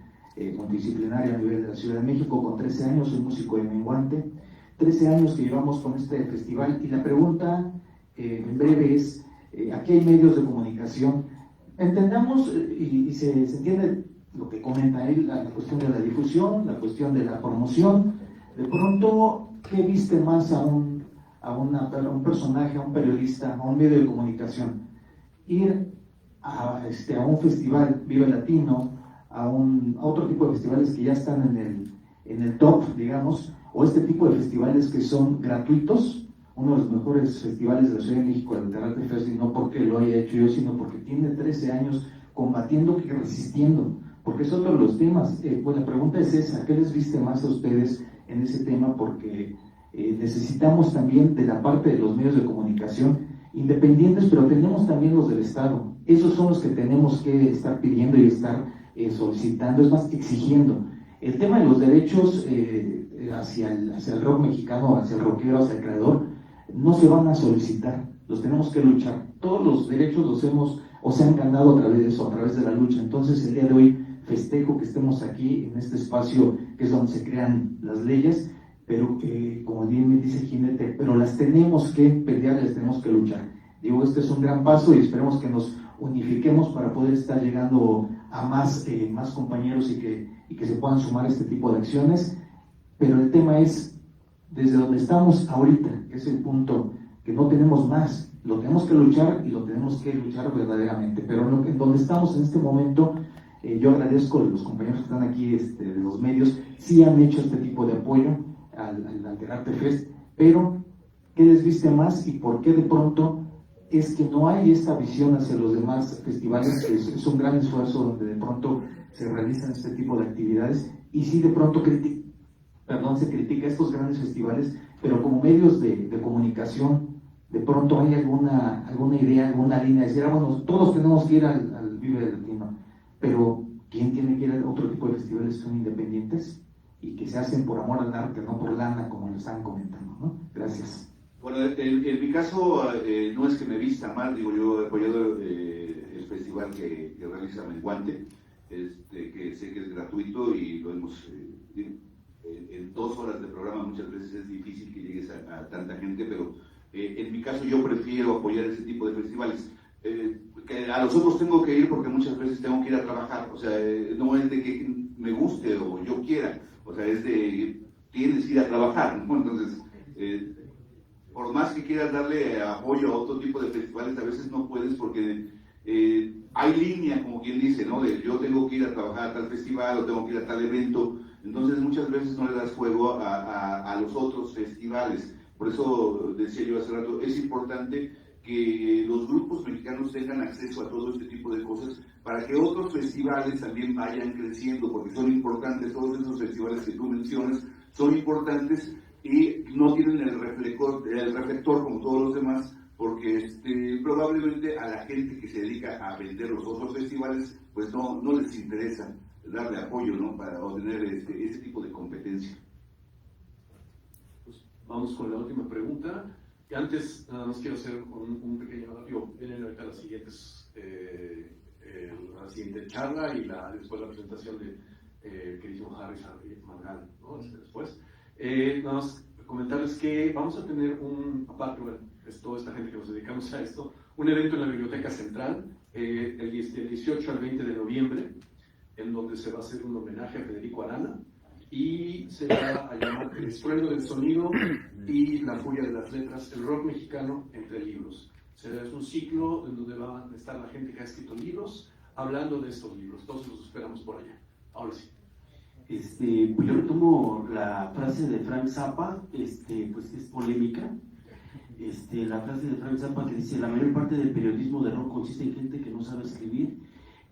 multidisciplinario a nivel de la Ciudad de México. Con 13 años, soy músico de menguante. 13 años que llevamos con este festival, y la pregunta en breve es: aquí hay medios de comunicación. Entendamos y se entiende lo que comenta él, la cuestión de la difusión, la cuestión de la promoción. De pronto, ¿qué viste más a un personaje, a un periodista, a un medio de comunicación? Ir a un festival Vive Latino, a otro tipo de festivales que ya están en el top, digamos, o este tipo de festivales que son gratuitos. Uno de los mejores festivales de la Ciudad de México, el Alterarte Fest, y no porque lo haya hecho yo, sino porque tiene 13 años combatiendo y resistiendo, porque es otro de los temas. Pues la pregunta es esa: ¿qué les viste más a ustedes en ese tema? Porque necesitamos también de la parte de los medios de comunicación independientes, pero tenemos también los del Estado. Esos son los que tenemos que estar pidiendo y estar solicitando, es más, exigiendo. El tema de los derechos hacia el rock mexicano, hacia el rockero, hacia el creador, no se van a solicitar, los tenemos que luchar. Todos los derechos los hemos o se han ganado a través de eso, a través de la lucha. Entonces, el día de hoy festejo que estemos aquí en este espacio que es donde se crean las leyes, pero como bien me dice Jinete, pero las tenemos que pelear, las tenemos que luchar. Digo, este es un gran paso y esperemos que nos unifiquemos para poder estar llegando a más compañeros y que se puedan sumar a este tipo de acciones. Pero el tema es, desde donde estamos ahorita, que es el punto, que no tenemos más, lo tenemos que luchar y lo tenemos que luchar verdaderamente. Pero en donde estamos en este momento, yo agradezco a los compañeros que están aquí de los medios, sí han hecho este tipo de apoyo al Alterarte Fest, pero ¿qué les viste más y por qué de pronto es que no hay esta visión hacia los demás festivales? Que es un gran esfuerzo donde de pronto se realizan este tipo de actividades, y sí de pronto se critica estos grandes festivales, pero como medios de comunicación de pronto hay alguna idea, alguna línea de decir: bueno, todos tenemos que ir al Vive Latino, pero ¿quién tiene que ir a otro tipo de festivales que son independientes y que se hacen por amor al arte, no por lana, como lo están comentando, ¿no? Gracias. Bueno, en mi caso no es que me vista mal, digo, yo he apoyado el festival que realiza Menguante, que sé que es gratuito y lo hemos en 2 horas de programa muchas veces es difícil que llegues a tanta gente, pero en mi caso yo prefiero apoyar ese tipo de festivales. Que a los otros tengo que ir porque muchas veces tengo que ir a trabajar, o sea, no es de que me guste o yo quiera, o sea, es de tienes que ir a trabajar, ¿no? Entonces por más que quieras darle apoyo a otro tipo de festivales, a veces no puedes porque hay línea, como quien dice, ¿no? De yo tengo que ir a trabajar a tal festival o tengo que ir a tal evento, entonces muchas veces no le das juego a los otros festivales. Por eso decía yo hace rato, es importante que los grupos mexicanos tengan acceso a todo este tipo de cosas para que otros festivales también vayan creciendo, porque son importantes, todos esos festivales que tú mencionas son importantes y no tienen el reflector como todos los demás, porque probablemente a la gente que se dedica a vender los otros festivales, pues no les interesa darle apoyo, ¿no? Para obtener ese tipo de competencia. Pues vamos con la última pregunta. Antes, nada más quiero hacer un pequeño, vienen ahorita las siguientes, la siguiente charla y después la presentación de queridísimo Harris Margal, ¿no? Después. Nada más comentarles que vamos a tener aparte, bueno, es toda esta gente que nos dedicamos a esto, un evento en la Biblioteca Central, del 18 al 20 de noviembre, en donde se va a hacer un homenaje a Federico Arana, y se va a llamar El estruendo del sonido y la furia de las letras, el rock mexicano entre libros. Es un ciclo en donde va a estar la gente que ha escrito libros, hablando de estos libros. Todos los esperamos por allá. Ahora sí. Pues yo retomo la frase de Frank Zappa, pues es polémica. La frase de Frank Zappa que dice: la mayor parte del periodismo de rock consiste en gente que no sabe escribir,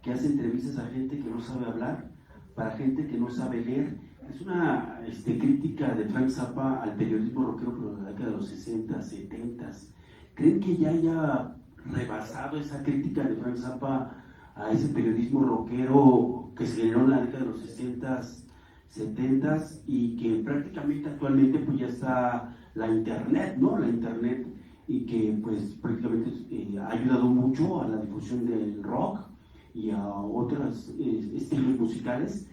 que hace entrevistas a gente que no sabe hablar, para gente que no sabe leer. Es una crítica de Frank Zappa al periodismo rockero de la década de los 60, 70. ¿Creen que ya haya rebasado esa crítica de Frank Zappa a ese periodismo rockero que se generó en la década de los 60, 70 y que prácticamente actualmente pues ya está la internet, ¿no? La internet, y que pues prácticamente ha ayudado mucho a la difusión del rock y a otros estilos musicales.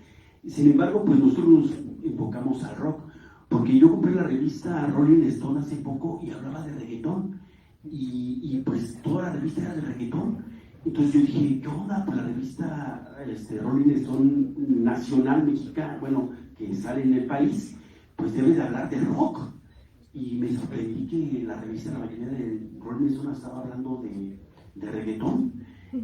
Sin embargo, pues nosotros nos enfocamos al rock, porque yo compré la revista Rolling Stone hace poco y hablaba de reggaetón, y pues toda la revista era de reggaetón. Entonces yo dije, ¿qué onda? Pues la revista Rolling Stone nacional mexicana, bueno, que sale en el país, pues debe de hablar de rock. Y me sorprendí que la revista, la mayoría de Rolling Stone estaba hablando de reggaetón.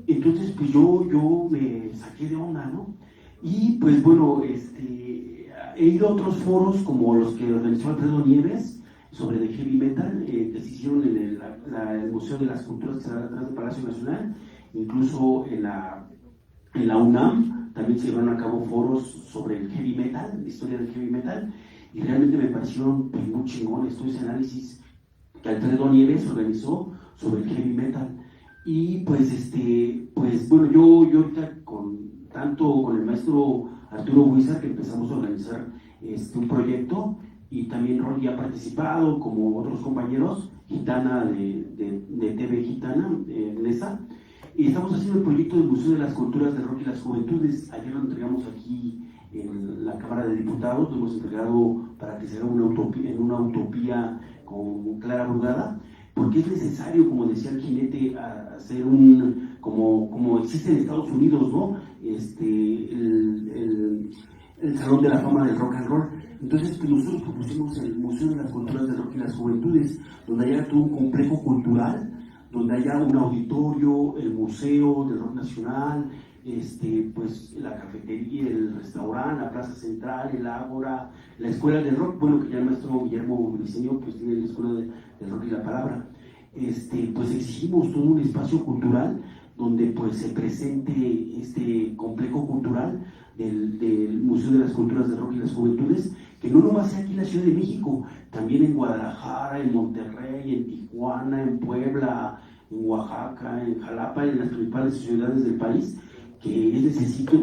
Entonces pues yo me saqué de onda, ¿no? Y pues bueno, he ido a otros foros como los que organizó Alfredo Nieves sobre el heavy metal, que se hicieron en el Museo de las Culturas que está atrás del Palacio Nacional, incluso en la UNAM también se llevaron a cabo foros sobre el heavy metal, la historia del heavy metal, y realmente me parecieron pues, muy chingones todo ese análisis que Alfredo Nieves organizó sobre el heavy metal. Y pues pues bueno, yo ahorita tanto con el maestro Arturo Huizar, que empezamos a organizar un proyecto, y también Ron ya ha como otros compañeros, Gitana de TV Gitana, Nesa, y estamos haciendo el proyecto del Museo de las Culturas del Rock y las Juventudes. Ayer lo entregamos aquí en la Cámara de Diputados, lo hemos entregado para que sea una utopía con Clara Brugada, porque es necesario, como decía el jinete, hacer como existe en Estados Unidos, ¿no? El Salón de la Fama del Rock and Roll. Entonces, pues nosotros propusimos el Museo de las Culturas del Rock y las Juventudes, donde haya todo un complejo cultural, donde haya un auditorio, el Museo del Rock Nacional, pues la cafetería, el restaurante, la Plaza Central, el Ágora, la Escuela del Rock, bueno, que ya el maestro Guillermo Briceño pues tiene la Escuela del Rock y la Palabra. Pues exigimos todo un espacio cultural donde pues se presente este complejo cultural del Museo de las Culturas del Rock y las Juventudes, que no nomás sea aquí en la Ciudad de México, también en Guadalajara, en Monterrey, en Tijuana, en Puebla, en Oaxaca, en Jalapa, en las principales ciudades del país, que es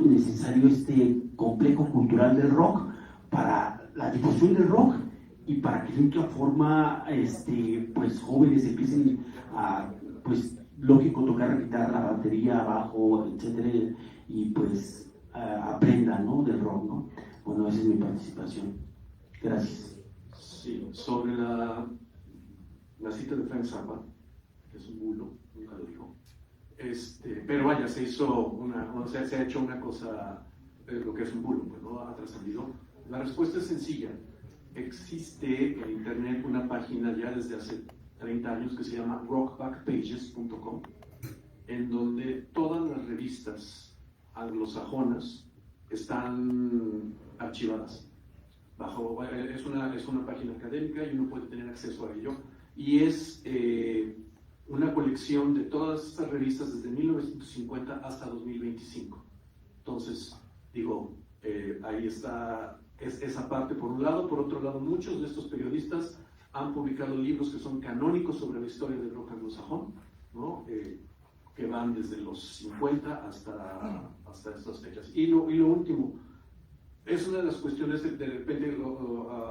necesario este complejo cultural del rock para la difusión del rock y para que de otra forma pues jóvenes empiecen a, pues lógico, tocar guitarra, batería, bajo, etcétera, y pues aprendan, ¿no? Del rock, ¿no? Bueno, esa es mi participación. Gracias. Sí, sobre la cita de Frank Zappa, que es un bulo, nunca lo dijo. Pero vaya, se ha hecho una cosa, lo que es un bulo, pues, ¿no? Ha trascendido. La respuesta es sencilla. existe en internet una página ya desde hace 30 años que se llama rockbackpages.com, en donde todas las revistas anglosajonas están archivadas. Es una página académica y uno puede tener acceso a ello. Y es una colección de todas estas revistas desde 1950 hasta 2025. Entonces, digo, ahí está esa parte por un lado. Por otro lado, muchos de estos periodistas han publicado libros que son canónicos sobre la historia del rock anglosajón, ¿no? Que van desde los 50 hasta estas fechas. Y lo último, es una de las cuestiones de repente,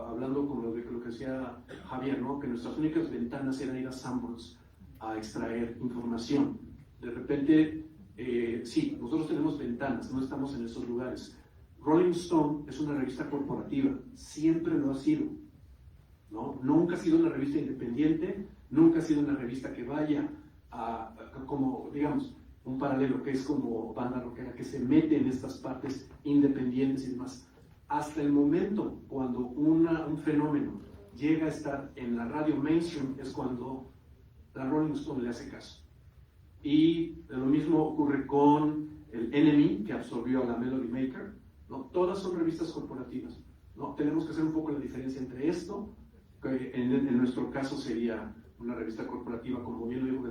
hablando con lo que decía Javier, ¿no? Que nuestras únicas ventanas eran ir a Sanborns a extraer información. De repente, sí, nosotros tenemos ventanas, no estamos en esos lugares. Rolling Stone es una revista corporativa, siempre lo ha sido, ¿no? Nunca ha sido una revista independiente, nunca ha sido una revista que vaya como, digamos, un paralelo que es como banda rockera que se mete en estas partes independientes y demás. Hasta el momento cuando un fenómeno llega a estar en la radio mainstream es cuando la Rolling Stone le hace caso. Y lo mismo ocurre con el NME, que absorbió a la Melody Maker, ¿no? Todas son revistas corporativas, ¿no? Tenemos que hacer un poco la diferencia entre esto, que en nuestro caso sería una revista corporativa, como bien lo dijo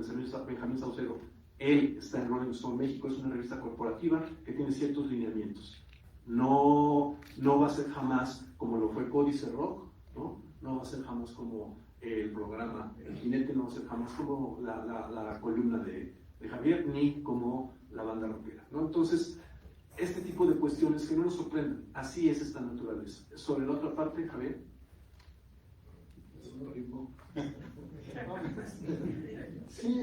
Benjamín Saucedo. Él está en Rolling Stone México, es una revista corporativa que tiene ciertos lineamientos. No va a ser jamás como lo fue Códice Rock, ¿no? No va a ser jamás como el programa El Jinete, no va a ser jamás como la columna de Javier, ni como la banda rockera, ¿no? Entonces, este tipo de cuestiones que no nos sorprenden, así es esta naturaleza. Sobre la otra parte, Javier. Sí,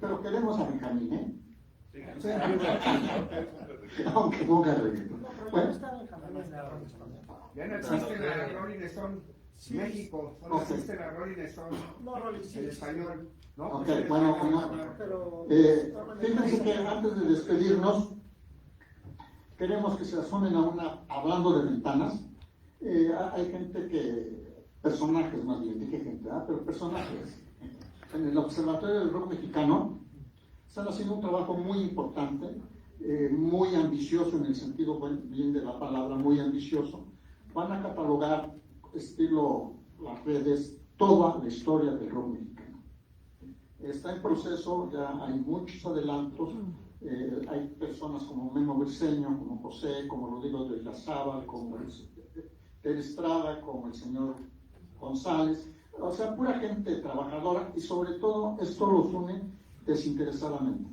pero queremos a Benjamín, ¿eh? Sí. Aunque ponga reggaetón. Bueno. Ya no existe la Rolling Stone México, solo existe la Rolling Stone en español. ¿No? Ok, bueno, fíjense que antes de despedirnos, queremos que se asomen hablando de ventanas. Hay gente personajes más bien, dije gente, pero personajes. En el Observatorio del Rock Mexicano están haciendo un trabajo muy importante, muy ambicioso en el sentido bien de la palabra, muy ambicioso. Van a catalogar, estilo las redes, toda la historia del rock mexicano. Está en proceso, ya hay muchos adelantos, hay personas como Memo Briceño, como José, como Rodrigo de Ilazábal, como el Estrada, como el señor González, o sea, pura gente trabajadora, y sobre todo esto los une desinteresadamente.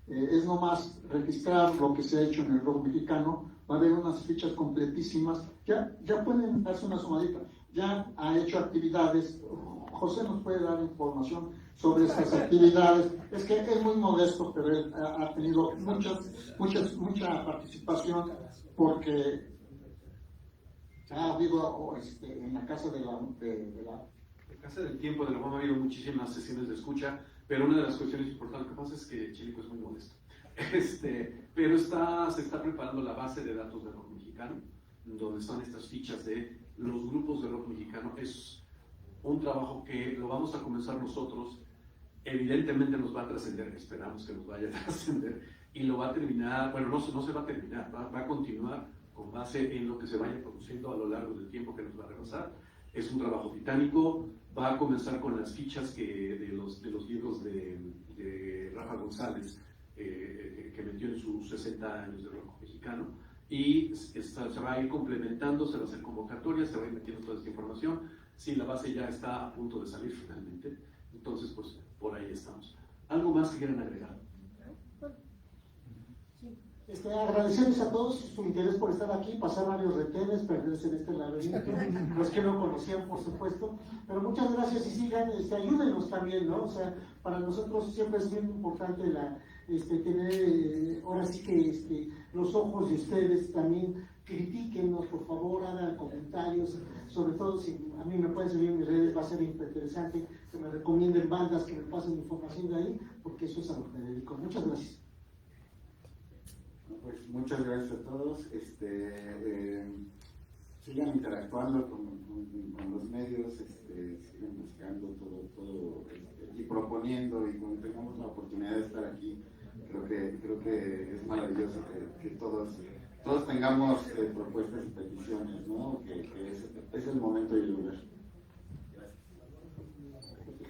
Es nomás registrar lo que se ha hecho en el rock mexicano. Va a haber unas fichas completísimas, ya pueden darse una sumadita, ya ha hecho actividades. José nos puede dar información sobre estas actividades. Es que es muy modesto, pero él ha tenido mucha participación, porque ha habido en la Casa de la Casa del Tiempo de la Fama ha habido muchísimas sesiones de escucha, pero una de las cuestiones importantes que pasa es que Chilico es muy modesto. Pero se está preparando la base de datos del rock mexicano, donde están estas fichas de los grupos de rock mexicano. Es un trabajo que lo vamos a comenzar nosotros, evidentemente nos va a trascender, esperamos que nos vaya a trascender, y lo va a terminar, bueno, no se va a terminar, va a continuar con base en lo que se vaya produciendo a lo largo del tiempo que nos va a rebasar. Es un trabajo titánico, va a comenzar con las fichas de los libros de Rafa González, que metió en sus 60 años de rock mexicano, y se va a ir complementando, se va a hacer convocatorias, se va a ir metiendo toda esta información. Sí, la base ya está a punto de salir finalmente, entonces pues por ahí estamos. ¿Algo más que quieran agregar? Agradecerles a todos su interés por estar aquí, pasar varios retenes, perderse en este laberinto, los que no conocían, por supuesto, pero muchas gracias y sigan, ayúdenos también, ¿no? O sea, para nosotros siempre es bien importante tener, ahora sí que los ojos de ustedes también. Critíquenos, por favor, hagan comentarios, sobre todo si a mí me pueden seguir en mis redes, va a ser interesante que me recomienden bandas, que me pasen información de ahí, porque eso es a lo que me dedico. Muchas gracias. Pues muchas gracias a todos. sigan interactuando con los medios, sigan buscando todo y proponiendo, y cuando tengamos la oportunidad de estar aquí, creo que es maravilloso que todos tengamos propuestas y peticiones, ¿no? Que es el momento y el lugar.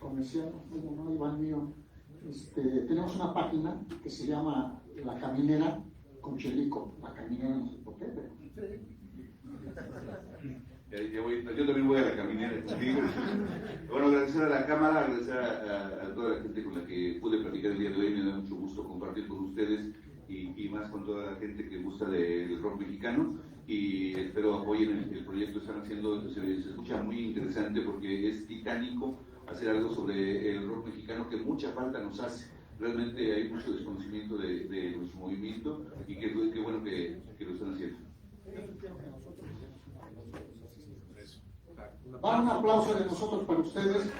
Como decía, ¿no? Iván mío, tenemos una página que se llama La Caminera con Chelico. La Caminera, no sé por qué, pero... Yo también voy a la caminera contigo. Bueno, agradecer a la Cámara, agradecer a toda la gente con la que pude platicar el día de hoy. Me da mucho gusto compartir con ustedes y más con toda la gente que gusta del rock mexicano. Y espero apoyen el proyecto que están haciendo. Se escucha muy interesante porque es titánico hacer algo sobre el rock mexicano que mucha falta nos hace. Realmente hay mucho desconocimiento de nuestro movimiento y qué bueno que lo están haciendo. Va un aplauso de nosotros para ustedes.